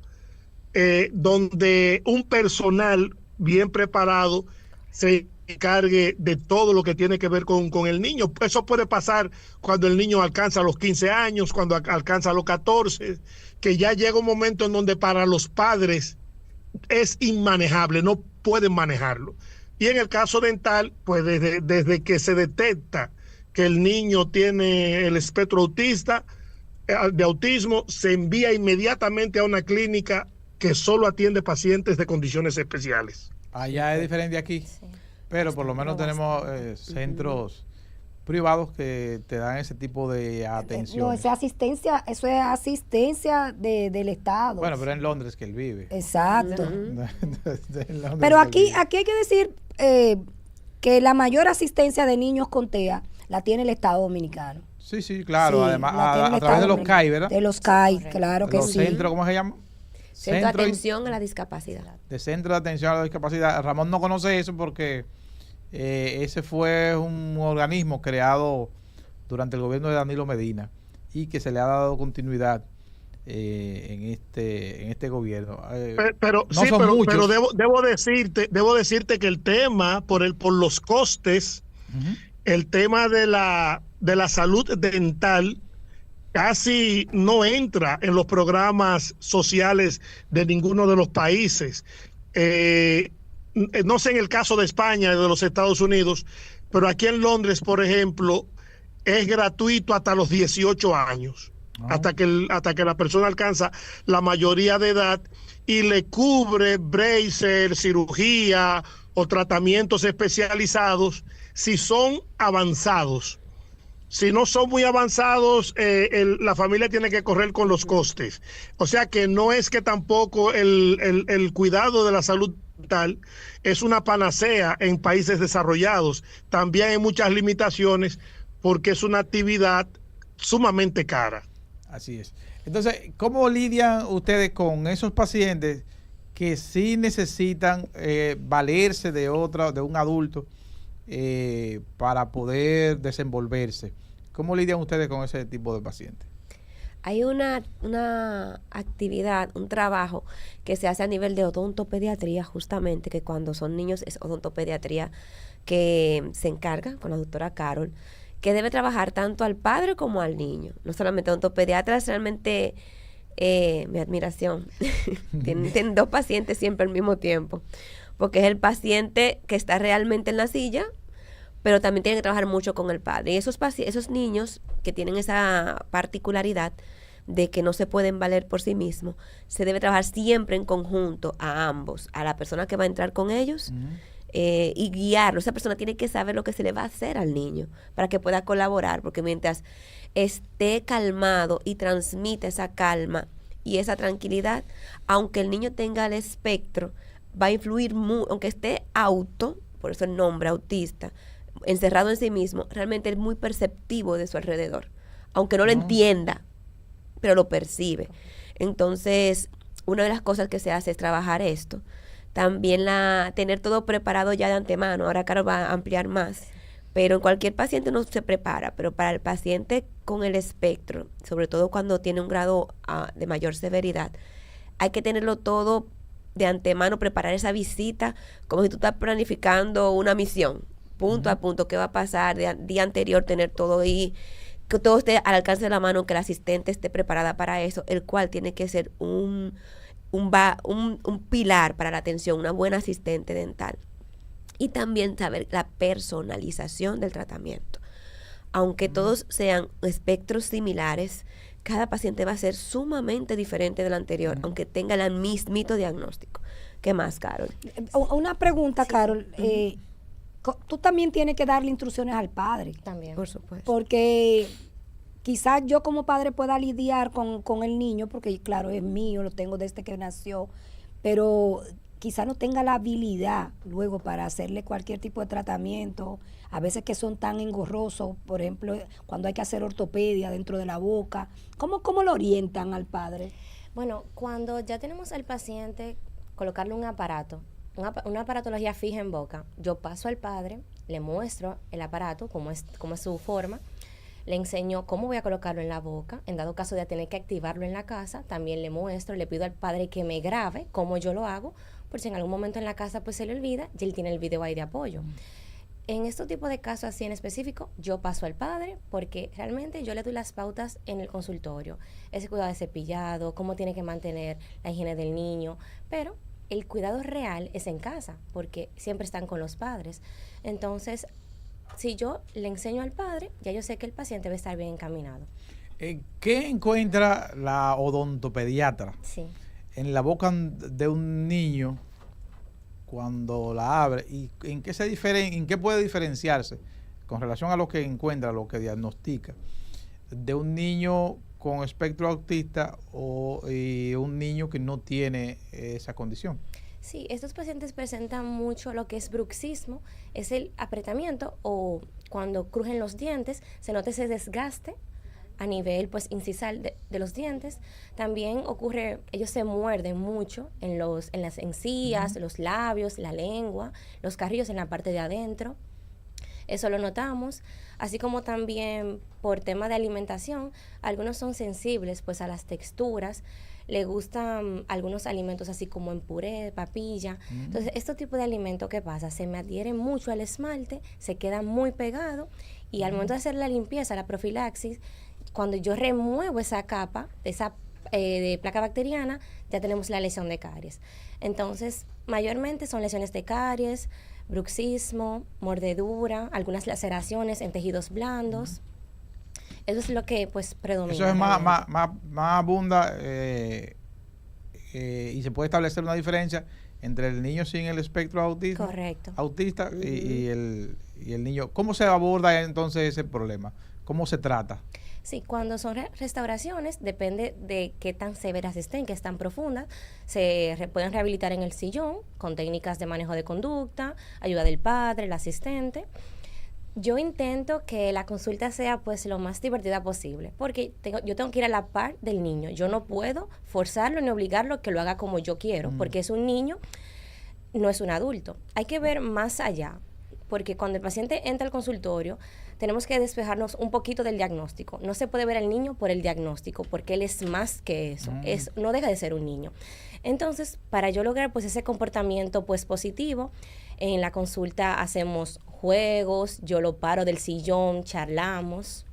donde un personal bien preparado se encargue de todo lo que tiene que ver con el niño. Eso puede pasar cuando el niño alcanza los 15 años, cuando alcanza los 14, que ya llega un momento en donde para los padres es inmanejable, no pueden manejarlo. Y en el caso dental, pues desde que se detecta que el niño tiene el espectro autista, de autismo, se envía inmediatamente a una clínica que solo atiende pacientes de condiciones especiales. Allá es diferente aquí, Sí. pero por lo menos tenemos centros privados que te dan ese tipo de atención. No, eso es asistencia del Estado. Bueno, pero en Londres que él vive. Exacto. En Londres Pero que él aquí vive. hay que decir que la mayor asistencia de niños con TEA la tiene el Estado Dominicano. Sí, sí, claro. Sí, Además, la tiene el a través de Estado los CAI, ¿verdad? De los CAI, Correcto. claro que Los sí. centros, ¿cómo se llama? Centro de Centro atención a la discapacidad. de Centro de Atención a la Discapacidad. Ramón no conoce eso porque ese fue un organismo creado durante el gobierno de Danilo Medina y que se le ha dado continuidad en este gobierno. Pero no son muchos. pero debo decirte que el tema por los costes, Ujú. el tema de la salud dental casi no entra en los programas sociales de ninguno de los países. No sé en el caso de España y de los Estados Unidos, pero aquí en Londres, por ejemplo, es gratuito hasta los 18 años, hasta que la persona alcanza la mayoría de edad, y le cubre bracer, cirugía o tratamientos especializados si son avanzados. Si no son muy avanzados, la familia tiene que correr con los costes. O sea que no es que tampoco el cuidado de la salud mental es una panacea en países desarrollados. También hay muchas limitaciones porque es una actividad sumamente cara. Así es. Entonces, ¿cómo lidian ustedes con esos pacientes que sí necesitan valerse de un adulto para poder desenvolverse? ¿Cómo lidian ustedes con ese tipo de pacientes? Hay una actividad, un trabajo que se hace a nivel de odontopediatría, justamente, que cuando son niños es odontopediatría que se encarga con la doctora Carol, que debe trabajar tanto al padre como al niño. No solamente odontopediatras, realmente mi admiración. Tienen dos pacientes siempre al mismo tiempo, porque es el paciente que está realmente en la silla, pero también tienen que trabajar mucho con el padre. Y esos niños que tienen esa particularidad de que no se pueden valer por sí mismos, se debe trabajar siempre en conjunto a ambos, a la persona que va a entrar con ellos y guiarlo. Esa persona tiene que saber lo que se le va a hacer al niño para que pueda colaborar, porque mientras esté calmado y transmite esa calma y esa tranquilidad, aunque el niño tenga el espectro, va a influir aunque esté por eso el nombre autista, encerrado en sí mismo, realmente es muy perceptivo de su alrededor, aunque no lo entienda, pero lo percibe. Entonces, una de las cosas que se hace es trabajar esto. También tener todo preparado ya de antemano. Ahora Carol va a ampliar más, pero en cualquier paciente uno se prepara, pero para el paciente con el espectro, sobre todo cuando tiene un grado de mayor severidad, hay que tenerlo todo de antemano, preparar esa visita como si tú estás planificando una misión, punto a punto, qué va a pasar, día anterior tener todo ahí, que todo esté al alcance de la mano, que la asistente esté preparada para eso, el cual tiene que ser un pilar para la atención, una buena asistente dental. Y también saber la personalización del tratamiento. Aunque todos sean espectros similares, cada paciente va a ser sumamente diferente del anterior, aunque tenga el mismito diagnóstico. ¿Qué más, Carol? Una pregunta, Carol. Tú también tienes que darle instrucciones al padre. También. Por supuesto. Porque quizás yo como padre pueda lidiar con el niño, porque claro, es mío, lo tengo desde que nació, pero quizás no tenga la habilidad luego para hacerle cualquier tipo de tratamiento, a veces que son tan engorrosos, por ejemplo, cuando hay que hacer ortopedia dentro de la boca. ¿Cómo lo orientan al padre? Bueno, cuando ya tenemos al paciente, colocarle un aparato, una aparatología fija en boca, yo paso al padre, le muestro el aparato, cómo es su forma, le enseño cómo voy a colocarlo en la boca, en dado caso de tener que activarlo en la casa, también le muestro, le pido al padre que me grabe cómo yo lo hago, por si en algún momento en la casa pues se le olvida, y él tiene el video ahí de apoyo. En este tipo de casos así en específico, yo paso al padre porque realmente yo le doy las pautas en el consultorio. Ese cuidado de cepillado, cómo tiene que mantener la higiene del niño, pero el cuidado real es en casa porque siempre están con los padres. Entonces, si yo le enseño al padre, ya yo sé que el paciente va a estar bien encaminado. ¿Qué encuentra la odontopediatra Sí. en la boca de un niño cuando la abre? ¿Y en qué puede diferenciarse con relación a lo que encuentra, lo que diagnostica, de un niño con espectro autista y un niño que no tiene esa condición? Sí, estos pacientes presentan mucho lo que es bruxismo, es el apretamiento o cuando crujen los dientes, se nota ese desgaste a nivel pues incisal de los dientes. También ocurre, ellos se muerden mucho en las encías, los labios, la lengua, los carrillos en la parte de adentro. Eso lo notamos, así como también por tema de alimentación, algunos son sensibles pues a las texturas, le gustan algunos alimentos así como en puré, papilla. Entonces, este tipo de alimentos, ¿qué pasa? Se me adhieren mucho al esmalte, se queda muy pegado y al momento de hacer la limpieza, la profilaxis, cuando yo remuevo esa capa, de placa bacteriana, ya tenemos la lesión de caries. Entonces, mayormente son lesiones de caries, bruxismo, mordedura, algunas laceraciones en tejidos blandos. Eso es lo que pues predomina. Eso es más abunda y se puede establecer una diferencia entre el niño sin el espectro autismo, correcto, autista y el niño. ¿Cómo se aborda entonces ese problema? ¿Cómo se trata? Sí, cuando son restauraciones, depende de qué tan severas estén, qué tan profundas, se pueden rehabilitar en el sillón con técnicas de manejo de conducta, ayuda del padre, el asistente. Yo intento que la consulta sea pues lo más divertida posible, porque yo tengo que ir a la par del niño. Yo no puedo forzarlo ni obligarlo a que lo haga como yo quiero, porque es un niño, no es un adulto. Hay que ver más allá, porque cuando el paciente entra al consultorio, tenemos que despejarnos un poquito del diagnóstico. No se puede ver al niño por el diagnóstico, porque él es más que eso. No deja de ser un niño. Entonces, para yo lograr pues ese comportamiento pues positivo, en la consulta hacemos juegos, yo lo paro del sillón, charlamos.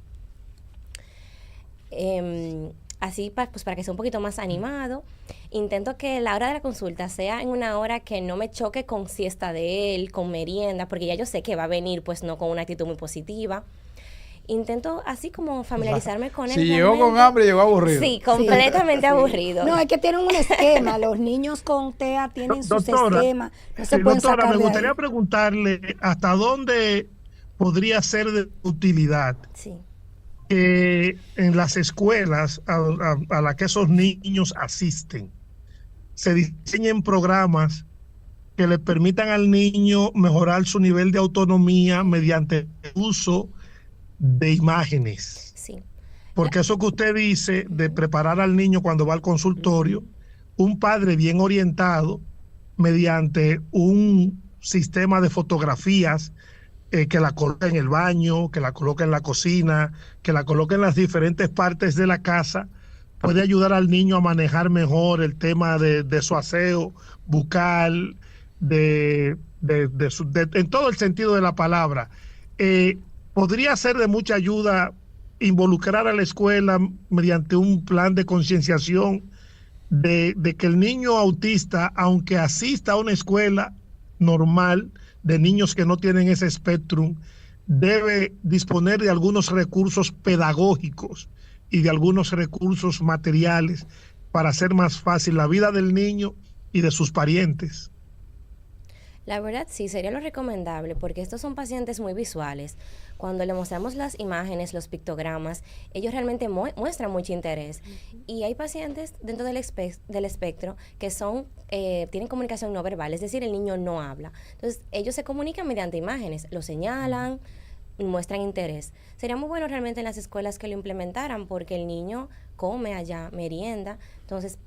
Así pues para que sea un poquito más animado. Intento que la hora de la consulta sea en una hora que no me choque con siesta de él, con merienda, porque ya yo sé que va a venir pues no con una actitud muy positiva. Intento así como familiarizarme con él. Si llegó con hambre, llegó aburrido. Sí, completamente aburrido. No, es que tienen un esquema. Los niños con TEA tienen sus Doctora, esquemas. No se pueden doctora, sacar me de gustaría ahí. preguntarle hasta dónde podría ser de utilidad Sí. que en las escuelas a las que esos niños asisten se diseñen programas que le permitan al niño mejorar su nivel de autonomía mediante el uso de imágenes. Sí. Porque eso que usted dice de preparar al niño cuando va al consultorio, un padre bien orientado mediante un sistema de fotografías que la coloque en el baño, que la coloque en la cocina, que la coloque en las diferentes partes de la casa, puede ayudar al niño a manejar mejor el tema de su aseo bucal, en todo el sentido de la palabra. Podría ser de mucha ayuda involucrar a la escuela mediante un plan de concienciación de que el niño autista, aunque asista a una escuela normal de niños que no tienen ese espectrum, debe disponer de algunos recursos pedagógicos y de algunos recursos materiales para hacer más fácil la vida del niño y de sus parientes. La verdad sí, sería lo recomendable, porque estos son pacientes muy visuales. Cuando le mostramos las imágenes, los pictogramas, ellos realmente muestran mucho interés. Y hay pacientes dentro del espectro que tienen comunicación no verbal, es decir, el niño no habla. Entonces, ellos se comunican mediante imágenes, lo señalan, muestran interés. Sería muy bueno realmente en las escuelas que lo implementaran porque el niño come allá, merienda, entonces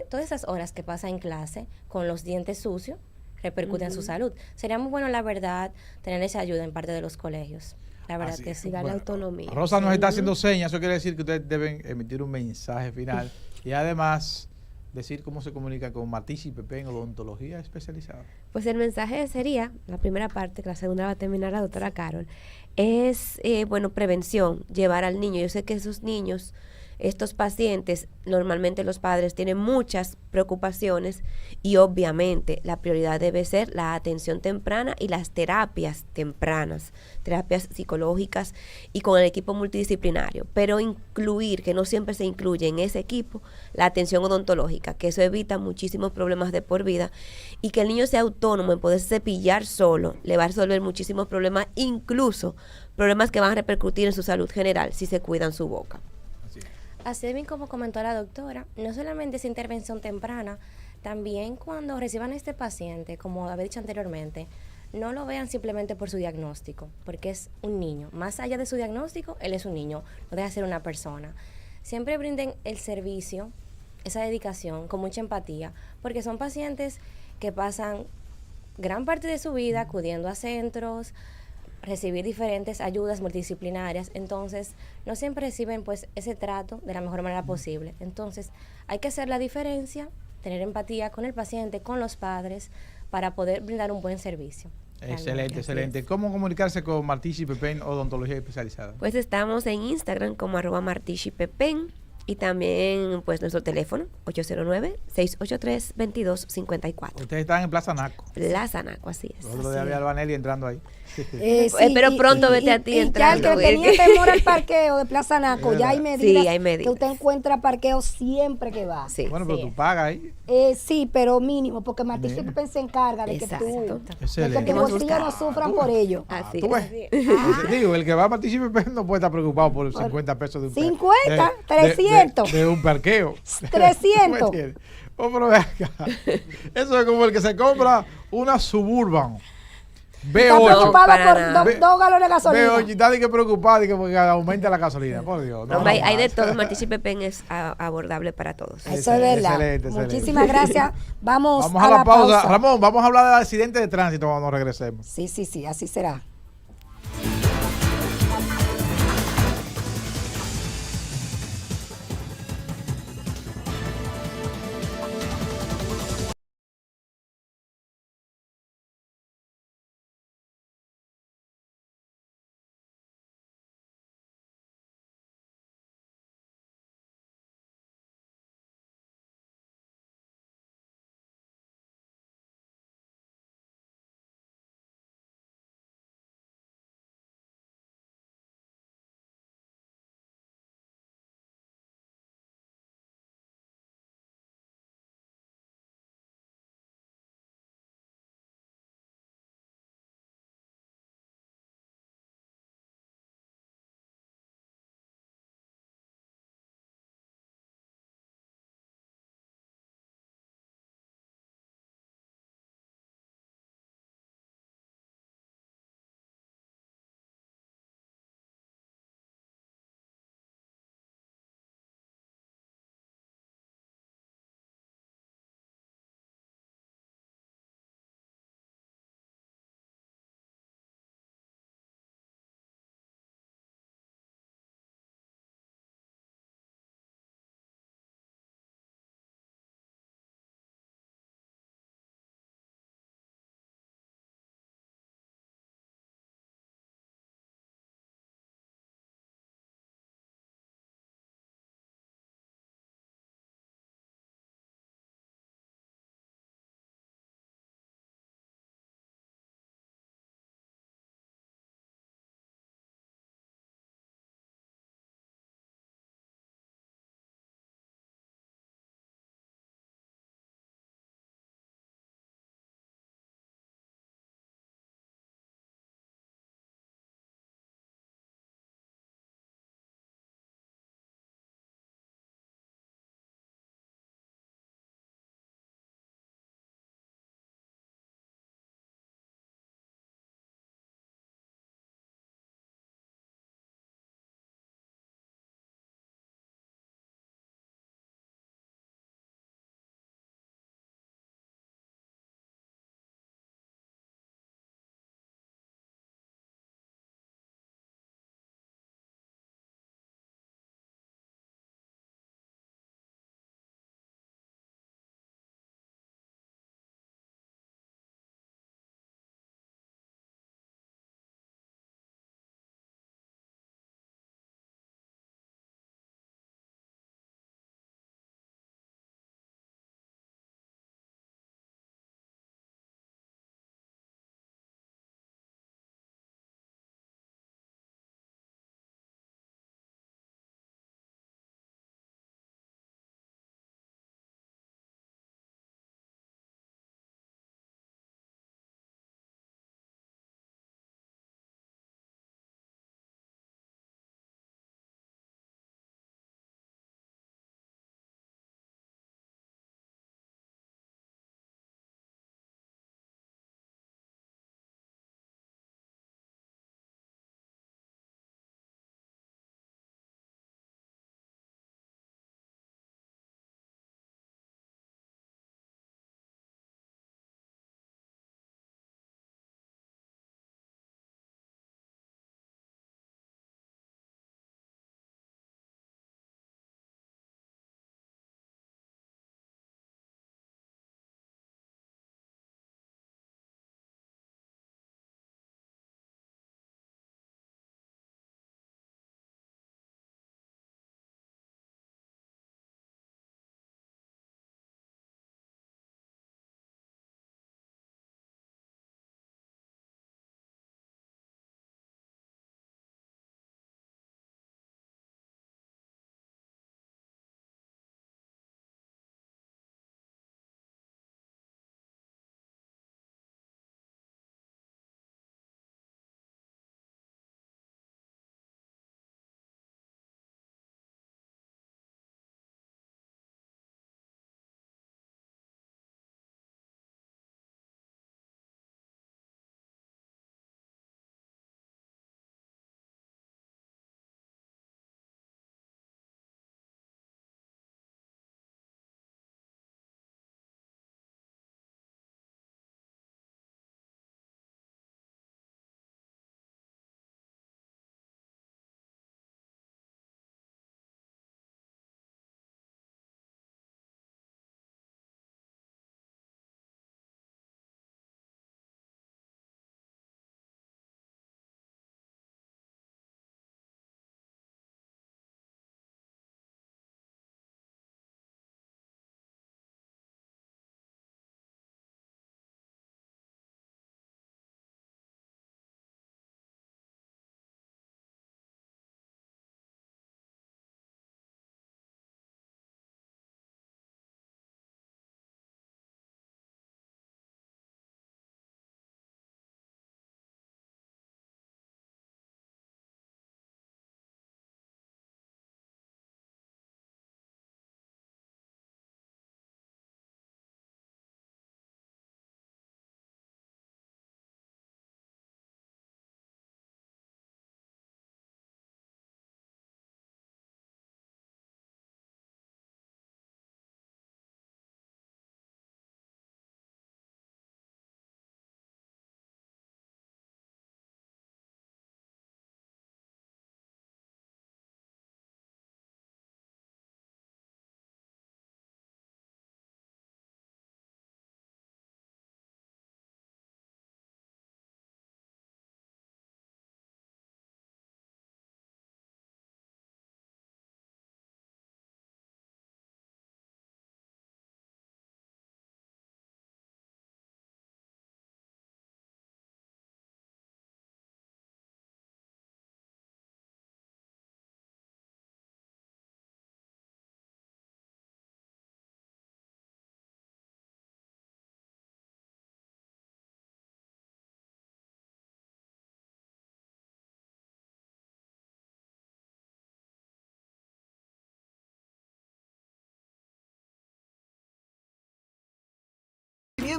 todas esas horas que pasa en clase con los dientes sucios repercuten en su salud. Sería muy bueno, la verdad, tener esa ayuda en parte de los colegios. La verdad Así que es. sí. Darle Bueno, autonomía. Rosa nos está haciendo señas, eso quiere decir que ustedes deben emitir un mensaje final y además decir cómo se comunica con Matiz y Pepe en odontología especializada. Pues el mensaje sería, la primera parte, que la segunda va a terminar la doctora Carol, es, bueno, prevención, llevar al niño. Yo sé que esos niños, estos pacientes, normalmente los padres tienen muchas preocupaciones y obviamente la prioridad debe ser la atención temprana y las terapias tempranas, terapias psicológicas y con el equipo multidisciplinario, pero incluir, que no siempre se incluye en ese equipo, la atención odontológica, que eso evita muchísimos problemas de por vida y que el niño sea autónomo en poder cepillar solo, le va a resolver muchísimos problemas, incluso problemas que van a repercutir en su salud general si se cuidan su boca. Así bien como comentó la doctora, no solamente esa intervención temprana, también cuando reciban a este paciente, como había dicho anteriormente, no lo vean simplemente por su diagnóstico, porque es un niño. Más allá de su diagnóstico, él es un niño, no deja de ser una persona. Siempre brinden el servicio, esa dedicación, con mucha empatía, porque son pacientes que pasan gran parte de su vida acudiendo a centros, recibir diferentes ayudas multidisciplinarias, entonces no siempre reciben pues ese trato de la mejor manera posible. Entonces hay que hacer la diferencia, tener empatía con el paciente, con los padres, para poder brindar un buen servicio. Excelente, Realmente. excelente. ¿Cómo comunicarse con Martí y Pepe en odontología especializada? Pues estamos en Instagram como @martichipepen y también pues nuestro teléfono 809-683-2254. Ustedes están en Plaza Naco. Plaza Naco, así es. El otro día vi a Albanelli entrando ahí. Pero pronto vete a ti entrando, Ya el que tenía Wilkie. temor al parqueo de Plaza Naco, ya hay medidas, Sí, hay medidas. que usted encuentra parqueo siempre que va. Sí. Bueno, pero Sí. tú pagas ahí. Sí, pero mínimo, porque Martí Bien. siempre se encarga de que Exacto. de que Excelente. tus bolsillos no sufran por ello. Así Tú es. ves. Digo, el que va a Martí y Pepe no puede estar preocupado por 50 pesos de un 50, de- 300. de un parqueo. 300. ¿Me entiendes? Oh, pero ve acá. Eso es como el que se compra una Suburban Está B8. preocupado para por nada. 2 galones de gasolina. B8 y está de que preocupado y que porque aumenta la gasolina. Por Dios. No, hay de todo. Martichi Pepen es abordable para todos. Eso es verdad. Excelente, excelente. Muchísimas gracias. Vamos a la pausa. Ramón, vamos a hablar del accidente de tránsito cuando regresemos. Sí, así será.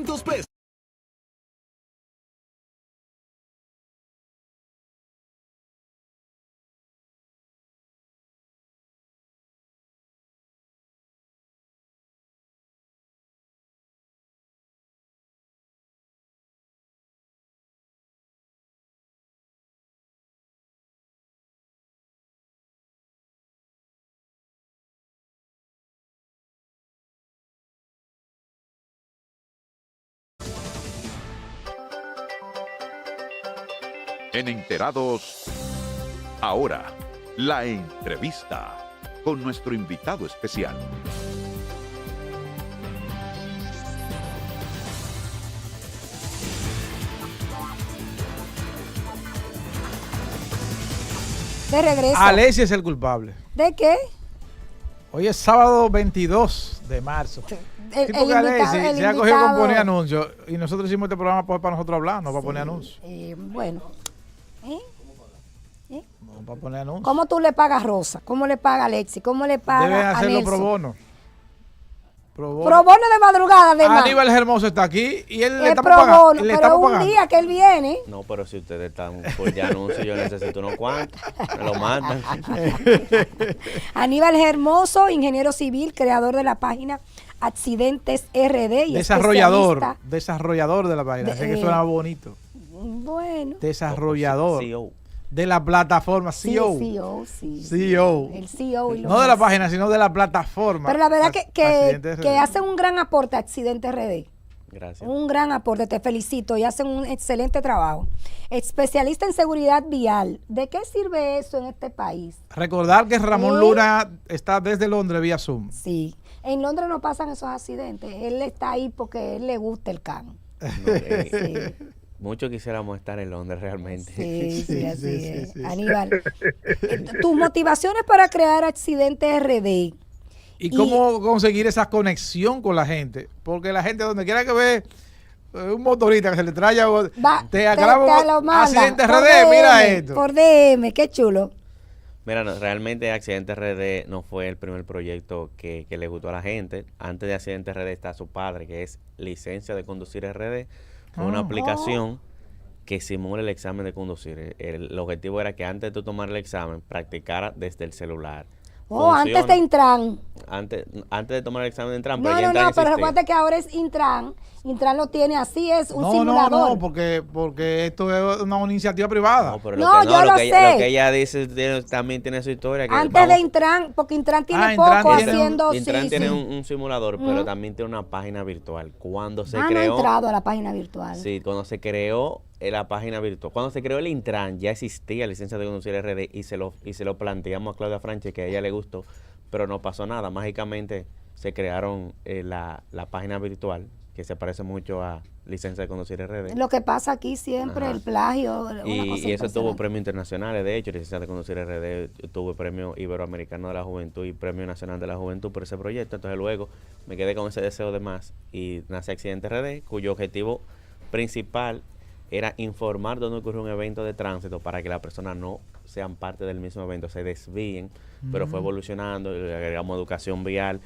pesos. En Enterados, ahora, la entrevista con nuestro invitado especial. De regreso. Alessia es el culpable. ¿De qué? Hoy es sábado 22 de marzo. Sí, porque Alessia se ha cogido con poner anuncios y nosotros hicimos este programa pues, para nosotros hablar, no para poner anuncios. Bueno. No para poner anuncios. ¿Cómo tú le pagas a Rosa? ¿Cómo le paga a Alexi? ¿Cómo le paga Deben a hacerlo Nelson? pro bono. Pro bono de madrugada, además. Aníbal Hermoso está aquí y él le está pro pagando. bono, pero un día que él viene. No, pero si ustedes están por ya anuncio, yo necesito unos cuantos. Me lo mandan. Aníbal Hermoso, ingeniero civil, creador de la página Accidentes RD y desarrollador de la página. Sé que suena bonito. Bueno. Desarrollador. CEO. De la plataforma, CEO. Sí. CEO. El CEO. No de la página, sino de la plataforma. Pero la verdad que hacen un gran aporte a Accidentes RD. Gracias. Un gran aporte, te felicito y hacen un excelente trabajo. Especialista en seguridad vial. ¿De qué sirve eso en este país? Recordar que Ramón Luna está desde Londres vía Zoom. Sí. En Londres no pasan esos accidentes. Él está ahí porque a él le gusta el can. Sí. Muchos quisiéramos estar en Londres realmente. Sí, así es. Aníbal, tus motivaciones para crear Accidentes RD. ¿Y cómo conseguir esa conexión con la gente? Porque la gente donde quiera que ve un motorista que se le traiga, te Accidentes RD, mira esto. Por DM, qué chulo. Mira, realmente Accidentes RD no fue el primer proyecto que le gustó a la gente. Antes de Accidentes RD está su padre, que es Licencia de Conducir RD. Fue una aplicación que simula el examen de conducir. El objetivo era que antes de tú tomar el examen, practicara desde el celular. Antes de Intran. Antes de tomar el examen de Intran. No, pero recuerda que ahora es Intran. Intran lo tiene así, es un simulador. No, porque esto es una iniciativa privada. No, pero lo que ella dice también tiene su historia. Que antes de Intran, porque Intran tiene haciendo... Intran tiene un simulador, pero también tiene una página virtual. Cuando se creó... no he entrado a la página virtual. Sí, cuando se creó la página virtual. Cuando se creó el Intran, ya existía Licencia de Conducir RD y se lo planteamos a Claudia Franche, que a ella le gustó, pero no pasó nada. Mágicamente se crearon la página virtual, que se parece mucho a Licencia de Conducir RD. Lo que pasa aquí siempre, el plagio. Y eso tuvo premios internacionales, de hecho, Licencia de Conducir RD tuvo premio Iberoamericano de la Juventud y Premio Nacional de la Juventud por ese proyecto. Entonces luego me quedé con ese deseo de más y nace Accidentes RD, cuyo objetivo principal era informar dónde ocurrió un evento de tránsito para que las personas no sean parte del mismo evento, se desvíen, pero fue evolucionando, le agregamos educación vial,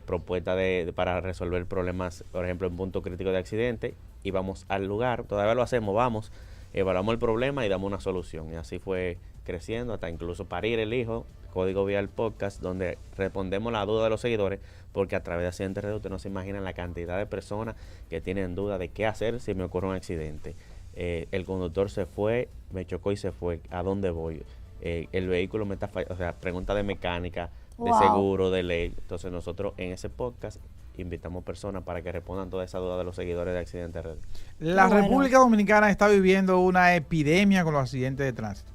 propuesta para resolver problemas, por ejemplo, en punto crítico de accidente, y vamos al lugar, todavía lo hacemos, vamos, evaluamos el problema y damos una solución. Y así fue creciendo hasta incluso parir el hijo, Código Vial Podcast, donde respondemos la duda de los seguidores, porque a través de Accidentes RD usted no se imagina la cantidad de personas que tienen duda de qué hacer si me ocurre un accidente. El conductor se fue, me chocó y se fue, ¿a dónde voy? El vehículo me está fallando, o sea, pregunta de mecánica, de seguro, de ley. Entonces nosotros en ese podcast invitamos personas para que respondan toda esa duda de los seguidores de Accidentes RD. La República Dominicana está viviendo una epidemia con los accidentes de tránsito.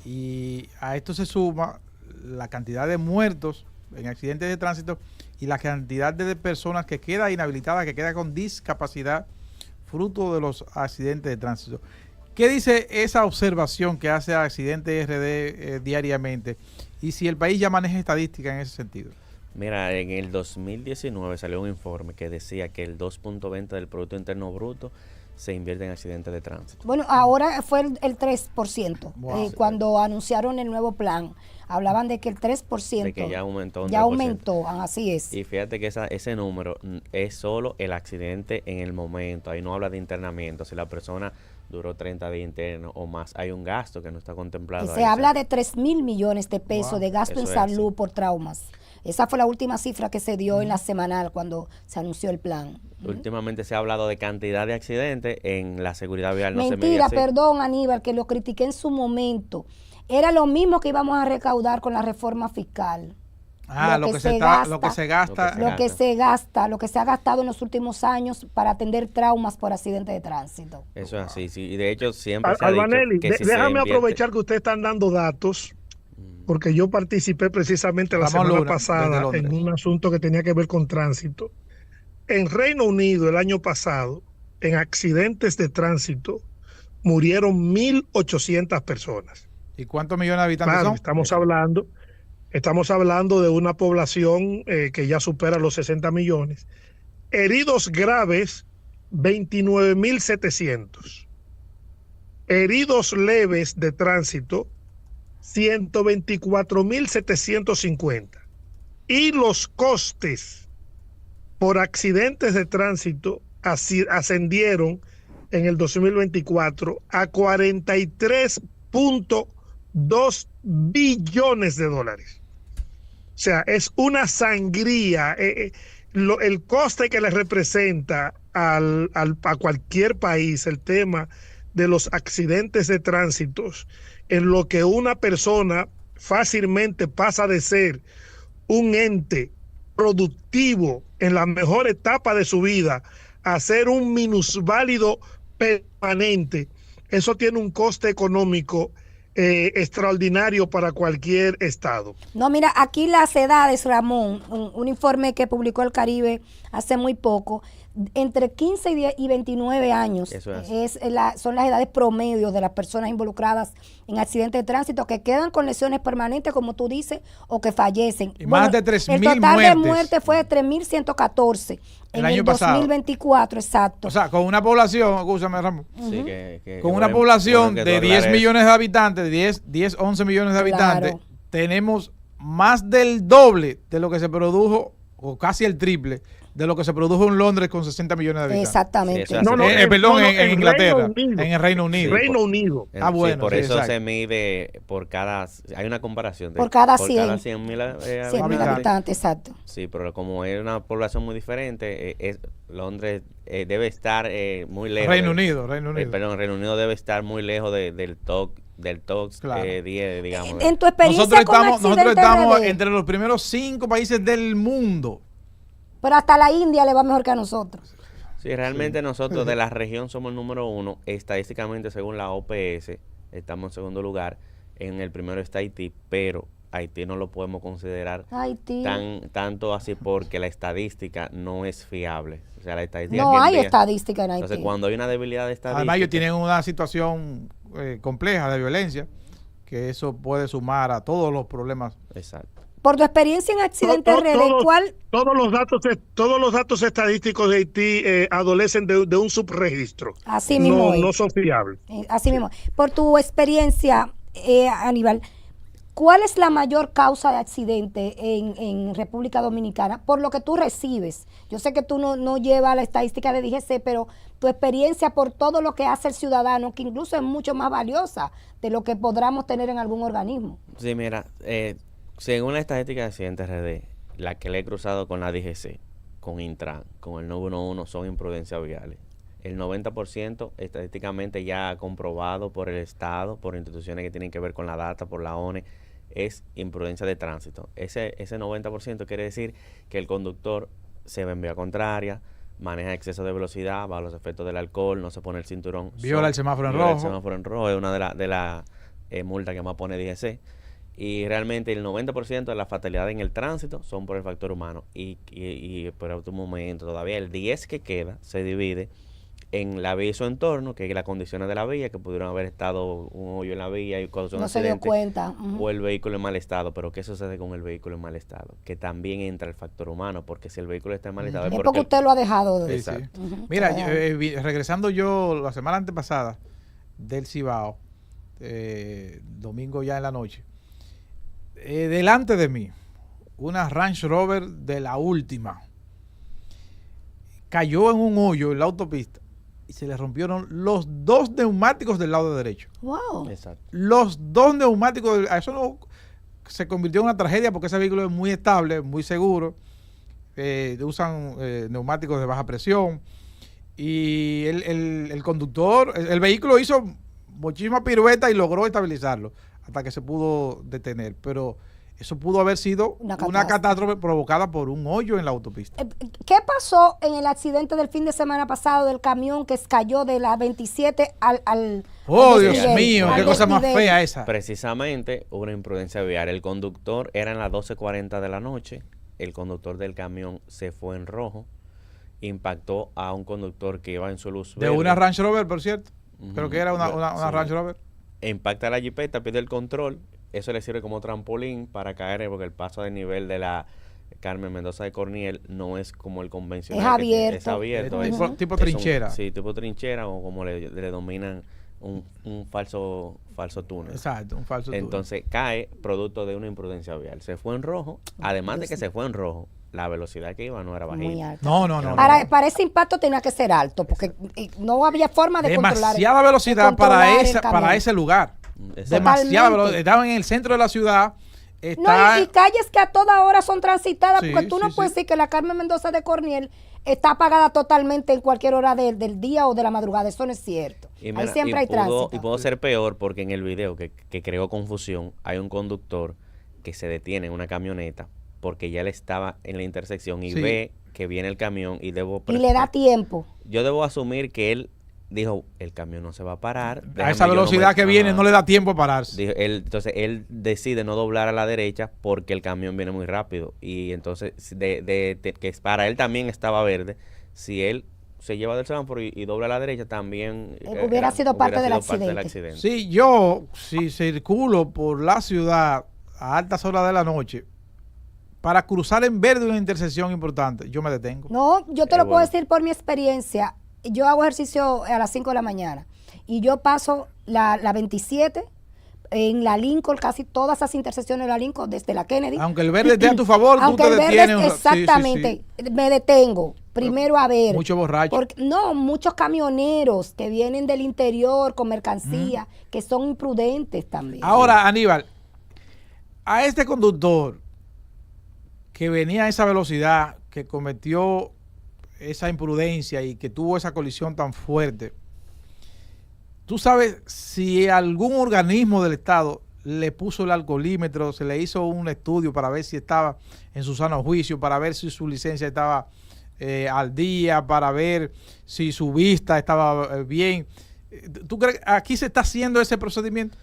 Y a esto se suma la cantidad de muertos en accidentes de tránsito y la cantidad de personas que queda inhabilitada, que queda con discapacidad fruto de los accidentes de tránsito. ¿Qué dice esa observación que hace Accidentes RD diariamente? Y si el país ya maneja estadísticas en ese sentido. Mira, en el 2019 salió un informe que decía que el 2.20 del Producto Interno Bruto se invierte en accidentes de tránsito. Bueno, ahora fue el 3%. Wow. Cuando anunciaron el nuevo plan, hablaban de que el 3%. De que ya aumentó un Ya 3%. aumentó, así es. Y fíjate que ese número es solo el accidente en el momento. Ahí no habla de internamiento. Si la persona duró 30 días internos o más, hay un gasto que no está contemplado. Se habla de 3.000 millones de pesos Wow. de gasto en Eso es salud así. por traumas. Esa fue la última cifra que se dio en la semanal cuando se anunció el plan. Últimamente se ha hablado de cantidad de accidentes en la seguridad vial. No se mide Mentira, así. perdón, Aníbal, que lo critiqué en su momento. Era lo mismo que íbamos a recaudar con la reforma fiscal. Lo que se gasta. Lo que se ha gastado en los últimos años para atender traumas por accidentes de tránsito. Eso es así, sí. Y de hecho siempre se ha Albanelli, dicho que si se déjame invierte- aprovechar que ustedes están dando datos, porque yo participé precisamente la Ramón semana Luna, desde pasada Londres. en un asunto que tenía que ver con tránsito. En Reino Unido el año pasado, en accidentes de tránsito, murieron 1.800 personas. ¿Y cuántos millones de habitantes Claro, son? estamos hablando de una población que ya supera los 60 millones. Heridos graves, 29.700. Heridos leves de tránsito, 124.750. Y los costes por accidentes de tránsito ascendieron en el 2024 a 43.2 billones de dólares. O sea, es una sangría. El coste que le representa a cualquier país el tema de los accidentes de tránsito, en lo que una persona fácilmente pasa de ser un ente productivo en la mejor etapa de su vida a ser un minusválido permanente. Eso tiene un coste económico extraordinario para cualquier estado. No, mira, aquí las edades, Ramón, un informe que publicó el Caribe hace muy poco, entre 15 y 29 años Eso es. son las edades promedio de las personas involucradas en accidentes de tránsito que quedan con lesiones permanentes, como tú dices, o que fallecen. Y más de 3.000 El total de muertes. muertes fue de 3.114 El en año el pasado. 2024, exacto. O sea, con una población, escúchame, Ramón, Sí, con que una bueno, población bueno que de tú 10 aclares. millones de habitantes, 10, 11 millones de habitantes, Claro. tenemos más del doble de lo que se produjo, o casi el triple, de lo que se produjo en Londres con 60 millones de habitantes. Exactamente. Sí, eso hace- Perdón, en en Inglaterra, Reino Unido. en el Reino Unido. Reino Unido. Ah, bueno, sí, por sí, eso exacto. se mide por cada... Hay una comparación. Por cada 100. Cada 100.000 100.000 habitantes. habitantes, exacto. Sí, pero como es una población muy diferente, Londres debe estar muy lejos. Reino Unido. Perdón, Reino Unido debe estar muy lejos del TOX Claro. 10, digamos. En tu experiencia Nosotros con estamos accidentes RD, entre los primeros 5 países del mundo. pero hasta la India le va mejor que a nosotros. Sí, realmente nosotros de la región somos el número 1. Estadísticamente, según la OPS, estamos en segundo lugar. En el primero está Haití, pero Haití no lo podemos considerar Haití. tanto así porque la estadística no es fiable. O sea, la estadística No que hay envía- estadística en Haití. Entonces, cuando hay una debilidad de estadística... Además, ellos tienen una situación compleja de violencia, que eso puede sumar a todos los problemas. Exacto. Por tu experiencia en accidentes RD, ¿cuál? Todos los datos estadísticos de Haití adolecen de un subregistro. Así mismo es. No son fiables. Así mismo. Por tu experiencia, Aníbal, ¿cuál es la mayor causa de accidente en República Dominicana? Por lo que tú recibes. Yo sé que tú no llevas la estadística de DGC, pero tu experiencia por todo lo que hace el ciudadano, que incluso es mucho más valiosa de lo que podamos tener en algún organismo. Sí, mira, según la estadística de accidentes RD, la que le he cruzado con la DGC, con Intran, con el 911, son imprudencias viales. El 90% estadísticamente ya comprobado por el Estado, por instituciones que tienen que ver con la data, por la ONE, es imprudencia de tránsito. Ese 90% quiere decir que el conductor se va en vía contraria, maneja exceso de velocidad, bajo los efectos del alcohol, no se pone el cinturón. Viola el semáforo en viola rojo. El semáforo en rojo es una de las multas que más pone DGC. Y realmente el 90% de las fatalidades en el tránsito son por el factor humano. Y por otro momento, todavía el 10 que queda se divide en la vía y su entorno, que es las condiciones de la vía, que pudieron haber estado un hoyo en la vía y causó un No se dio accidente, cuenta. o el vehículo en mal estado. Pero ¿qué sucede con el vehículo en mal estado? Que también entra el factor humano, porque si el vehículo está en mal estado Es porque usted lo ha dejado de Sí, sí. Exacto. Mira, regresando yo la semana antepasada del Cibao, domingo ya en la noche, delante de mí, una Range Rover de la última, cayó en un hoyo en la autopista y se le rompieron los 2 neumáticos del lado derecho. Wow. Exacto. Los 2 neumáticos, eso no se convirtió en una tragedia porque ese vehículo es muy estable, muy seguro, usan neumáticos de baja presión y el conductor, el vehículo hizo muchísima pirueta y logró estabilizarlo hasta que se pudo detener, pero eso pudo haber sido una catástrofe provocada por un hoyo en la autopista. ¿Qué pasó en el accidente del fin de semana pasado del camión que cayó de la 27 al ¡Oh, desnivel, Dios mío! al ¡Qué cosa más desnivel? fea esa! Precisamente hubo una imprudencia vial. El conductor, eran las 12:40 de la noche, el conductor del camión se fue en rojo, impactó a un conductor que iba en su luz De verde. una Range Rover, por cierto. Creo que era una Sí. Range Rover. Impacta la jipeta, pierde el control. Eso le sirve como trampolín para caer, porque el paso de nivel de la Carmen Mendoza de Corniel no es como el convencional. Es abierto. Es abierto. Tipo es trinchera. sí, tipo trinchera, o como le denominan un falso túnel. Exacto, un falso túnel. Entonces cae producto de una imprudencia vial. Se fue en rojo. Además de que se fue en rojo, la velocidad que iba no era bajita. Muy alto. No. Para ese impacto tenía que ser alto, porque no había forma de controlar. Demasiada velocidad para ese lugar. Exacto. Demasiada velocidad. Estaban en el centro de la ciudad. No, y calles que a toda hora son transitadas, Sí, porque tú no sí, puedes sí. decir que la Carmen Mendoza de Corniel está apagada totalmente en cualquier hora del día o de la madrugada. Eso no es cierto. Y Ahí mira, siempre hay tránsito. Y pudo ser peor porque en el video que creó confusión, hay un conductor que se detiene en una camioneta porque ya él estaba en la intersección y Sí. ve que viene el camión y Y le da tiempo. Yo debo asumir que él dijo, el camión no se va a parar. A esa velocidad que viene no le da tiempo a pararse. Entonces él decide no doblar a la derecha porque el camión viene muy rápido. Y entonces, que para él también estaba verde, si él se lleva del semáforo y dobla a la derecha, también Hubiera sido parte del accidente. Sí, si circulo por la ciudad a altas horas de la noche, para cruzar en verde una intersección importante, yo me detengo. No, yo te lo puedo bueno. decir por mi experiencia. Yo hago ejercicio a las 5 de la mañana y yo paso la 27 en la Lincoln, casi todas esas intersecciones de la Lincoln, desde la Kennedy. Aunque el verde esté a tu favor, Aunque tú te el verde detienes. exactamente, me detengo. Primero a ver. Mucho borracho. No, muchos camioneros que vienen del interior con mercancía, que son imprudentes también. Ahora, Aníbal, a este conductor que venía a esa velocidad, que cometió esa imprudencia y que tuvo esa colisión tan fuerte, ¿tú sabes si algún organismo del Estado le puso el alcoholímetro, se le hizo un estudio para ver si estaba en su sano juicio, para ver si su licencia estaba al día, para ver si su vista estaba bien? ¿Tú crees que aquí se está haciendo ese procedimiento?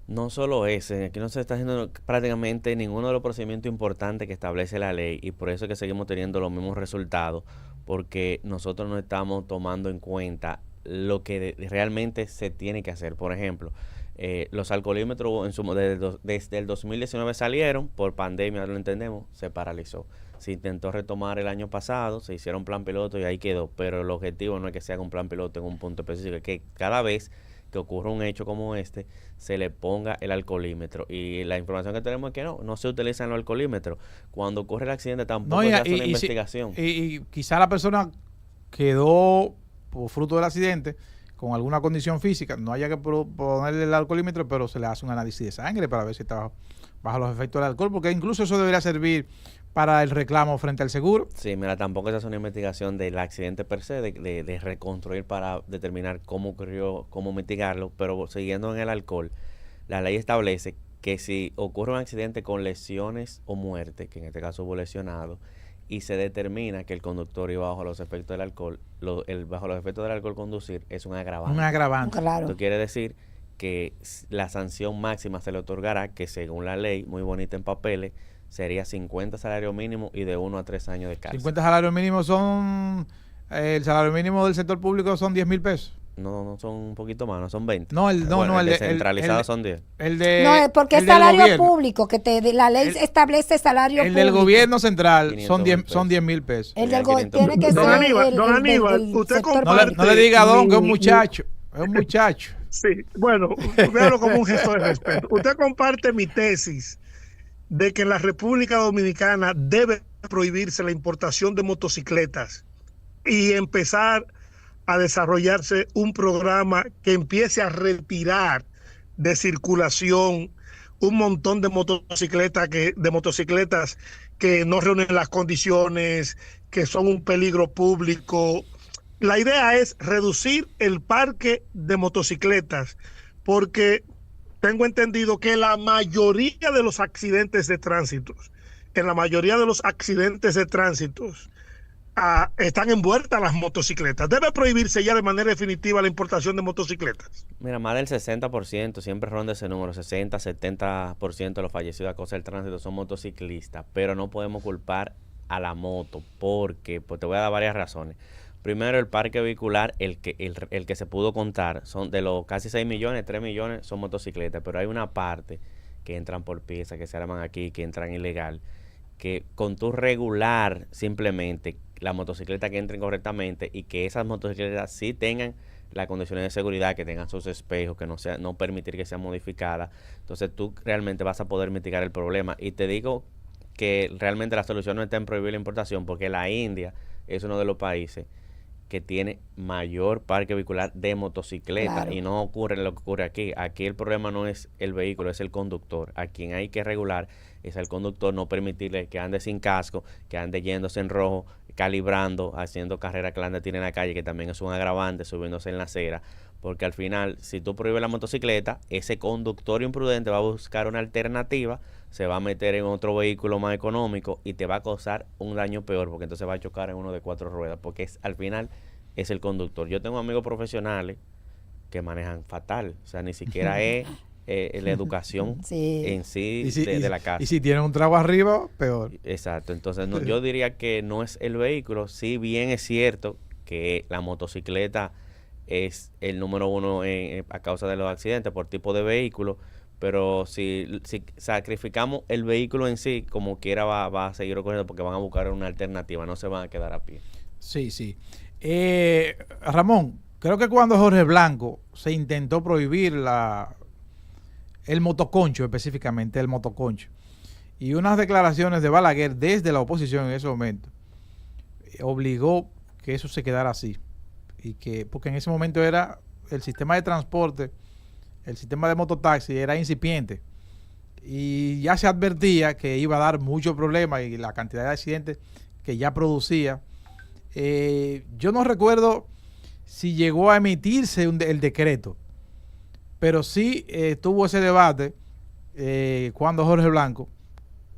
No solo ese, aquí no se está haciendo prácticamente ninguno de los procedimientos importantes que establece la ley, y por eso es que seguimos teniendo los mismos resultados, porque nosotros no estamos tomando en cuenta lo que realmente se tiene que hacer. Por ejemplo, los alcoholímetros desde el 2019 salieron, por pandemia, lo entendemos, se paralizó. Se intentó retomar el año pasado, se hicieron plan piloto y ahí quedó, pero el objetivo no es que se haga un plan piloto en un punto específico, es que cada vez que ocurra un hecho como este, se le ponga el alcoholímetro. Y la información que tenemos es que no se utilizan los alcoholímetros. Cuando ocurre el accidente tampoco se hace una investigación. Y quizá la persona quedó, por fruto del accidente, con alguna condición física, no haya que ponerle el alcoholímetro, pero se le hace un análisis de sangre para ver si está bajo los efectos del alcohol, porque incluso eso debería servir para el reclamo frente al seguro. Sí, mira, tampoco se hace una investigación del accidente per se, de reconstruir para determinar cómo ocurrió, cómo mitigarlo, pero siguiendo en el alcohol, la ley establece que si ocurre un accidente con lesiones o muerte, que en este caso hubo lesionado, y se determina que el conductor iba bajo los efectos del alcohol, bajo los efectos del alcohol conducir es un agravante. Un agravante. Claro. Esto quiere decir que la sanción máxima se le otorgará, que según la ley, muy bonita en papeles, sería 50 salarios mínimos y de 1 a 3 años de cárcel. 50 salarios mínimos son El salario mínimo del sector público son 10,000 pesos. No son un poquito más, no son 20. No, el descentralizado son 10. No, es porque es salario público, que la ley establece salario público. El del gobierno central son 500,000 10,000 pesos. El del gobierno tiene que Don ser Aníbal, don Aníbal, del usted sector comparte- No le diga don, que es un mi- muchacho. Es un muchacho. Sí, bueno, véalo como un gesto de respeto. Usted comparte mi tesis de que en la República Dominicana debe prohibirse la importación de motocicletas y empezar a desarrollarse un programa que empiece a retirar de circulación un montón de motocicletas que no reúnen las condiciones, que son un peligro público. La idea es reducir el parque de motocicletas, porque tengo entendido que la mayoría de los accidentes de tránsito, están envueltas las motocicletas. Debe prohibirse ya de manera definitiva la importación de motocicletas. Mira, más del 60%, siempre ronda ese número, 60-70% de los fallecidos a causa del tránsito son motociclistas, pero no podemos culpar a la moto, porque pues te voy a dar varias razones. Primero, el parque vehicular, el que se pudo contar, son de los casi 6 millones, 3 millones son motocicletas, pero hay una parte que entran por pieza, que se arman aquí, que entran ilegal, que con tu regular simplemente la motocicleta que entren correctamente y que esas motocicletas sí tengan las condiciones de seguridad, que tengan sus espejos, que no permitir que sean modificadas, entonces tú realmente vas a poder mitigar el problema. Y te digo que realmente la solución no está en prohibir la importación, porque la India es uno de los países que tiene mayor parque vehicular de motocicletas, claro, y no ocurre lo que ocurre aquí. Aquí el problema no es el vehículo, es el conductor. A quien hay que regular es al conductor, no permitirle que ande sin casco, que ande yéndose en rojo, calibrando, haciendo carrera clandestina en la calle, que también es un agravante, subiéndose en la acera, porque al final, si tú prohíbes la motocicleta, ese conductor imprudente va a buscar una alternativa, se va a meter en otro vehículo más económico y te va a causar un daño peor, porque entonces va a chocar en uno de 4 ruedas, porque al final es el conductor. Yo tengo amigos profesionales que manejan fatal, o sea, ni siquiera es la educación en sí de la casa. Y si tienen un trago arriba, peor. Exacto, entonces yo diría que no es el vehículo, si bien es cierto que la motocicleta es el número uno a causa de los accidentes por tipo de vehículo, pero si sacrificamos el vehículo en sí, como quiera va a seguir ocurriendo, porque van a buscar una alternativa, no se van a quedar a pie. Sí. Ramón, creo que cuando Jorge Blanco se intentó prohibir el motoconcho, específicamente el motoconcho, y unas declaraciones de Balaguer desde la oposición en ese momento, obligó que eso se quedara así, porque en ese momento era el sistema de transporte, el sistema de mototaxi era incipiente y ya se advertía que iba a dar muchos problemas y la cantidad de accidentes que ya producía. Yo no recuerdo si llegó a emitirse el decreto, pero sí tuvo ese debate cuando Jorge Blanco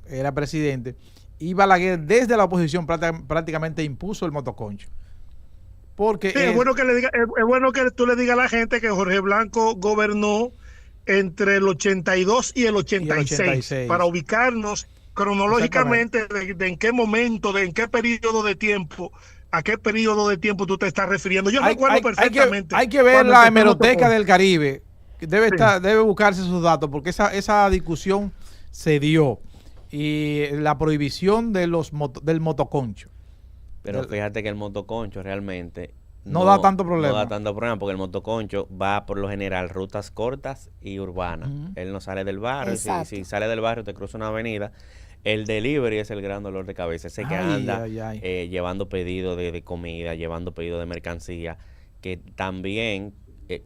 era presidente y Balaguer desde la oposición prácticamente impuso el motoconcho. Porque sí, es bueno que tú le digas a la gente que Jorge Blanco gobernó entre el 82 y el 86, para ubicarnos cronológicamente de en qué momento, de en qué periodo de tiempo, a qué periodo de tiempo tú te estás refiriendo. Yo recuerdo perfectamente. Hay que ver la hemeroteca del Caribe, debe buscarse sus datos, porque esa discusión se dio, y la prohibición de del motoconcho. Pero fíjate que el motoconcho realmente no da tanto problema. No da tanto problema, porque el motoconcho va por lo general rutas cortas y urbanas. Él no sale del barrio. Si sale del barrio, te cruza una avenida. El delivery es el gran dolor de cabeza. Ese que anda llevando pedido de comida, llevando pedido de mercancía, que también,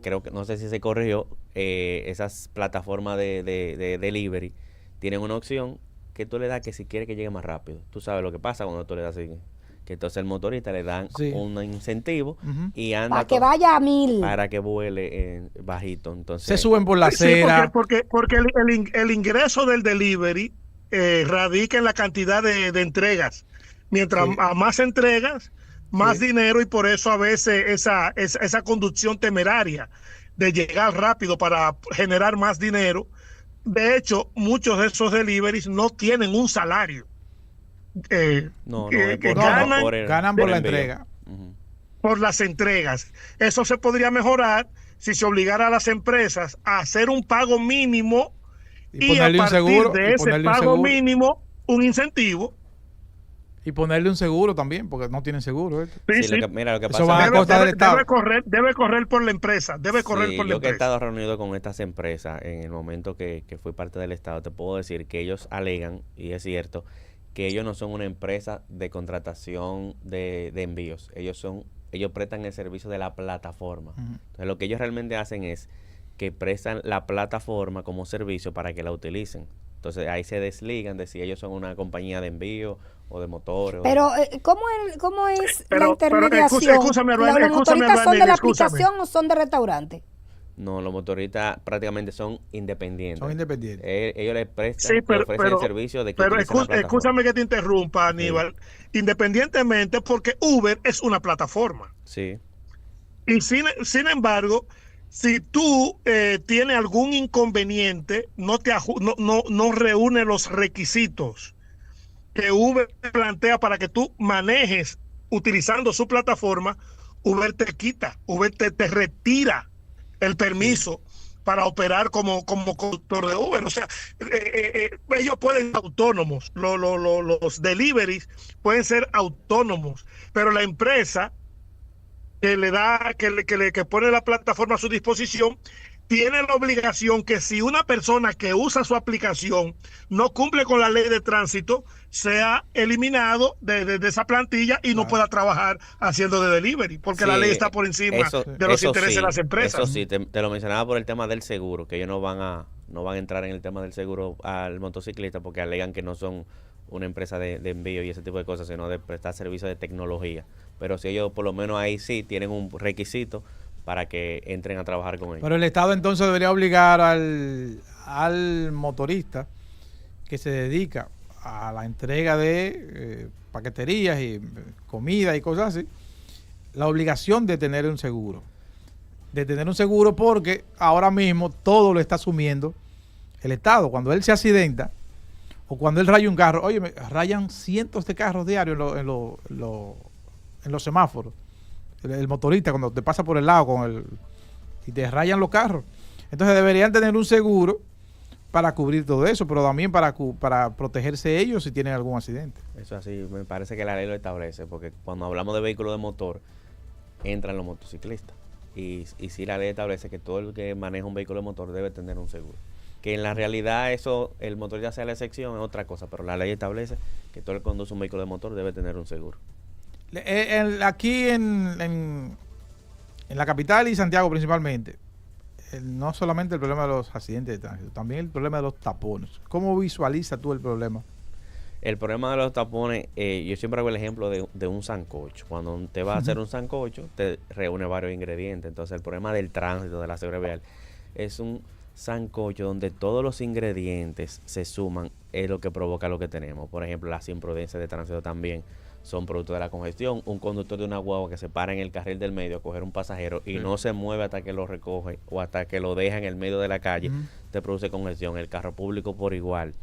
creo que, no sé si se corrigió, esas plataformas de delivery tienen una opción que tú le das que si quieres que llegue más rápido. Tú sabes lo que pasa cuando tú le das así, que entonces el motorista le dan un incentivo y anda para que vaya a 1000, para que vuele bajito. Entonces se suben por la acera. Porque el ingreso del delivery radica en la cantidad de entregas. Mientras a más entregas, más dinero, y por eso a veces esa conducción temeraria de llegar rápido para generar más dinero. De hecho, muchos de esos deliveries no tienen un salario. Ganan por la entrega. por las entregas. Eso se podría mejorar si se obligara a las empresas a hacer un pago mínimo y a partir de ese pago mínimo un incentivo. Y ponerle un seguro también, porque no tienen seguro. Sí, sí. Mira, lo que Eso pasa va a costa del Estado. Debe correr por la empresa. Debe correr por la yo que he empresa. estado reunido con estas empresas en el momento que fui parte del Estado, te puedo decir que ellos alegan, y es cierto, que ellos no son una empresa de contratación de envíos. Ellos prestan el servicio de la plataforma. Entonces, lo que ellos realmente hacen es que prestan la plataforma como servicio para que la utilicen. Entonces, ahí se desligan de si ellos son una compañía de envío o de motores. Pero, ¿cómo es la intermediación? Escúchame, ¿Los motoristas son de la aplicación o son de restaurante? No, los motoristas prácticamente son independientes. Son independientes. Ellos les prestan, le ofrecen el servicio de que pero utilicen la plataforma. Escúchame que te interrumpa, Aníbal. Sí. Independientemente, porque Uber es una plataforma. Sí. Y sin embargo, si tú tienes algún inconveniente, no reúne los requisitos que Uber plantea para que tú manejes utilizando su plataforma, Uber te quita, Uber te retira el permiso para operar como conductor de Uber. O sea, ellos pueden ser autónomos, los deliveries pueden ser autónomos, pero la empresa que pone la plataforma a su disposición tiene la obligación que si una persona que usa su aplicación no cumple con la ley de tránsito, sea eliminado de esa plantilla y no pueda trabajar haciendo de delivery, porque la ley está por encima de los intereses de las empresas. Eso sí, te lo mencionaba por el tema del seguro, que ellos no van a entrar en el tema del seguro al motociclista porque alegan que no son una empresa de envío y ese tipo de cosas, sino de prestar servicios de tecnología. Pero si ellos por lo menos ahí sí tienen un requisito para que entren a trabajar con ellos. Pero el Estado entonces debería obligar al motorista que se dedica a la entrega de paqueterías y comida y cosas así, la obligación de tener un seguro. De tener un seguro porque ahora mismo todo lo está asumiendo el Estado. Cuando él se accidenta o cuando él raya un carro, oye, rayan cientos de carros diarios en los semáforos. El motorista cuando te pasa por el lado y te rayan los carros. Entonces deberían tener un seguro para cubrir todo eso, pero también para protegerse ellos si tienen algún accidente. Eso así, me parece que la ley lo establece, porque cuando hablamos de vehículos de motor, entran los motociclistas. Y sí, la ley establece que todo el que maneja un vehículo de motor debe tener un seguro. Que en la realidad eso, el motorista sea la excepción, es otra cosa, pero la ley establece que todo el que conduce un vehículo de motor debe tener un seguro. Aquí en la capital y Santiago principalmente, no solamente el problema de los accidentes de tránsito, también el problema de los tapones. ¿Cómo visualizas tú el problema? El problema de los tapones, yo siempre hago el ejemplo de un sancocho. Cuando te vas a hacer un sancocho, te reúne varios ingredientes. Entonces el problema del tránsito, de la seguridad vial, es un sancocho donde todos los ingredientes se suman, es lo que provoca lo que tenemos. Por ejemplo, las imprudencias de tránsito también son producto de la congestión. Un conductor de una guagua que se para en el carril del medio a coger un pasajero y no se mueve hasta que lo recoge o hasta que lo deja en el medio de la calle, te produce congestión. El carro público por igual.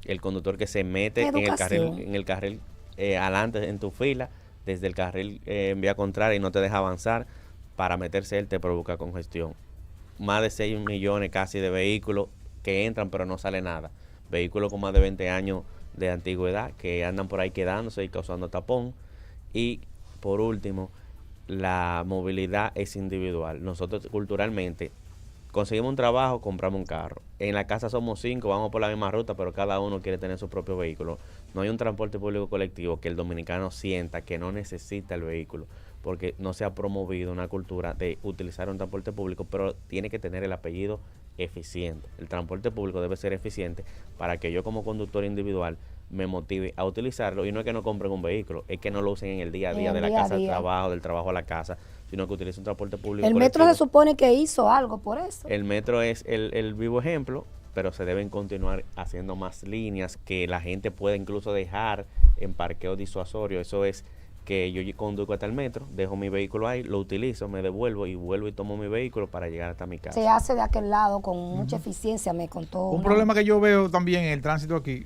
El conductor que se mete en el carril adelante en tu fila, desde el carril en vía contraria y no te deja avanzar, para meterse él te provoca congestión. Más de 6 millones casi de vehículos que entran pero no sale nada. Vehículos con más de 20 años de antigüedad que andan por ahí quedándose y causando tapón. Y por último, la movilidad es individual. Nosotros culturalmente conseguimos un trabajo, compramos un carro. En la casa somos 5, vamos por la misma ruta, pero cada uno quiere tener su propio vehículo. No hay un transporte público colectivo que el dominicano sienta que no necesita el vehículo, porque no se ha promovido una cultura de utilizar un transporte público, pero tiene que tener el apellido eficiente. El transporte público debe ser eficiente para que yo como conductor individual me motive a utilizarlo, y no es que no compren un vehículo, es que no lo usen en el día a día de la casa al trabajo, del trabajo a la casa, sino que utilicen un transporte público. El metro se supone que hizo algo por eso. El metro es el vivo ejemplo, pero se deben continuar haciendo más líneas que la gente pueda incluso dejar en parqueo disuasorio. Eso es que yo conduzco hasta el metro, dejo mi vehículo ahí, lo utilizo, me devuelvo y tomo mi vehículo para llegar hasta mi casa. Se hace de aquel lado con mucha eficiencia, me contó. Un problema que yo veo también en el tránsito aquí,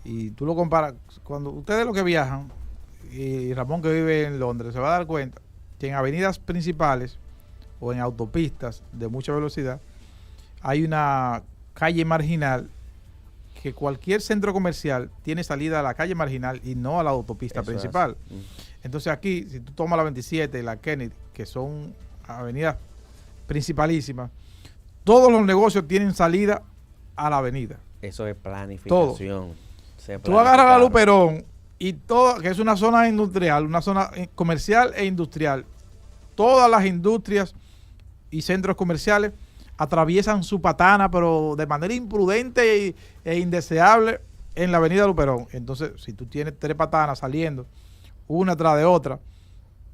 y tú lo comparas, cuando ustedes los que viajan, y Ramón que vive en Londres, se va a dar cuenta que en avenidas principales o en autopistas de mucha velocidad hay una calle marginal que cualquier centro comercial tiene salida a la calle marginal y no a la autopista Eso principal. es. Entonces aquí, si tú tomas la 27 y la Kennedy, que son avenidas principalísimas, todos los negocios tienen salida a la avenida. Eso es planificación. Tú agarras la Luperón y todo, que es una zona industrial, una zona comercial e industrial, todas las industrias y centros comerciales atraviesan su patana, pero de manera imprudente e indeseable en la avenida Luperón. Entonces, si tú tienes 3 patanas saliendo, una tras de otra,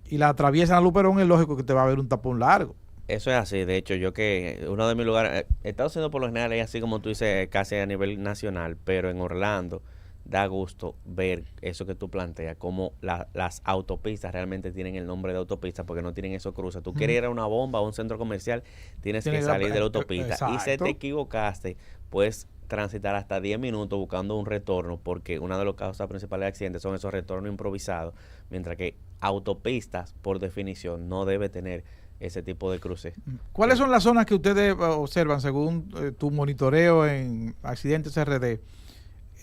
y la atraviesan a Luperón, es lógico que te va a haber un tapón largo. Eso es así. De hecho, yo que uno de mis lugares, Estados Unidos por lo general es así como tú dices, casi a nivel nacional, pero en Orlando da gusto ver eso que tú planteas, como las autopistas realmente tienen el nombre de autopista porque no tienen esos cruces. Tú quieres ir a una bomba o a un centro comercial, tienes que salir de la autopista. Y si te equivocaste, puedes transitar hasta 10 minutos buscando un retorno, porque una de las causas principales de accidentes son esos retornos improvisados, mientras que autopistas, por definición, no debe tener ese tipo de cruces. ¿Cuáles son las zonas que ustedes observan según tu monitoreo en accidentes RD?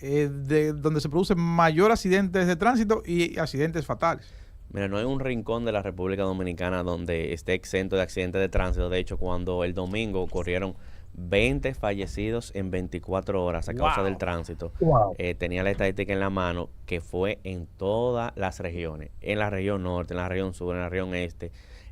De donde se producen mayor accidentes de tránsito y accidentes fatales. Mira, no hay un rincón de la República Dominicana donde esté exento de accidentes de tránsito. De hecho, cuando el domingo ocurrieron 20 fallecidos en 24 horas a causa del tránsito, tenía la estadística en la mano que fue en todas las regiones, en la región norte, en la región sur, en la región este,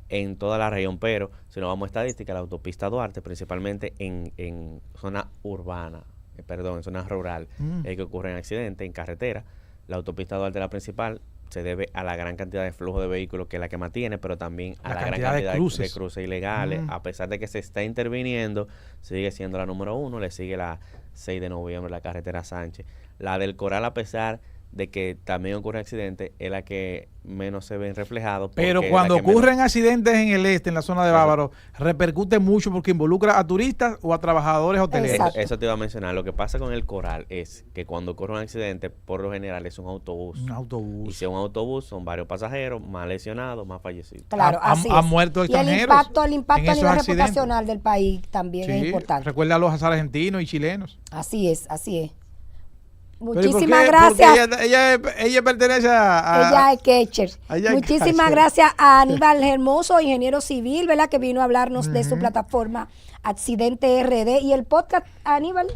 en toda la región. Pero si nos vamos a estadística, la autopista Duarte, principalmente en zona urbana, en zona rural, que ocurren accidentes en carretera. La autopista Duarte, la principal, se debe a la gran cantidad de flujo de vehículos que es la que mantiene, pero también a la gran cantidad de cruces ilegales. A pesar de que se está interviniendo, sigue siendo la número 1, le sigue la 6 de noviembre, la carretera Sánchez. La del Coral, a pesar de que también ocurre accidentes, es la que menos se ven reflejados. Pero cuando ocurren accidentes en el este, en la zona de Bávaro, repercute mucho porque involucra a turistas o a trabajadores hoteleros. Eso te iba a mencionar. Lo que pasa con el Coral es que cuando ocurre un accidente, por lo general es un autobús. Un autobús. Y si es un autobús, son varios pasajeros, más lesionados, más fallecidos. Claro, así han muerto extranjeros. Y el impacto a nivel reputacional del país también es importante. Recuerda a los argentinos y chilenos. Así es. Muchísimas gracias. Ella pertenece a... Ella es Ketcher. Muchísimas gracias a Aníbal Hermoso, ingeniero civil, ¿verdad? Que vino a hablarnos de su plataforma Accidente RD y el podcast, Aníbal.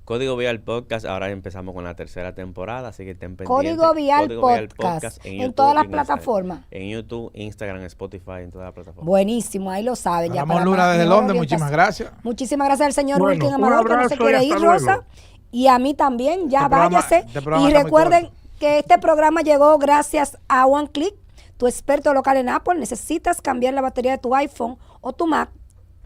Código Vial Podcast, ahora empezamos con la 3ª temporada, así que estén pendientes. Código Vial Podcast en YouTube, todas las plataformas. En YouTube, Instagram, Spotify, en todas las plataformas. Buenísimo, ahí lo saben. Ramón Luna desde Londres, muchísimas gracias. Muchísimas gracias al señor Wilkin Amador, que no se quiere ir, Rosa. Y a mí también, ya váyase. Y recuerden que este programa llegó gracias a OneClick, tu experto local en Apple. Necesitas cambiar la batería de tu iPhone o tu Mac.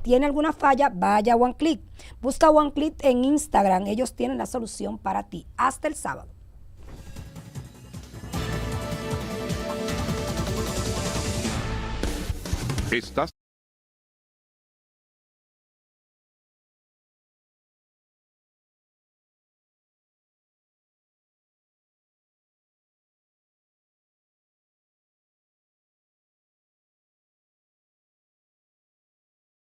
¿Tiene alguna falla? Vaya a OneClick. Busca OneClick en Instagram. Ellos tienen la solución para ti. Hasta el sábado. Estás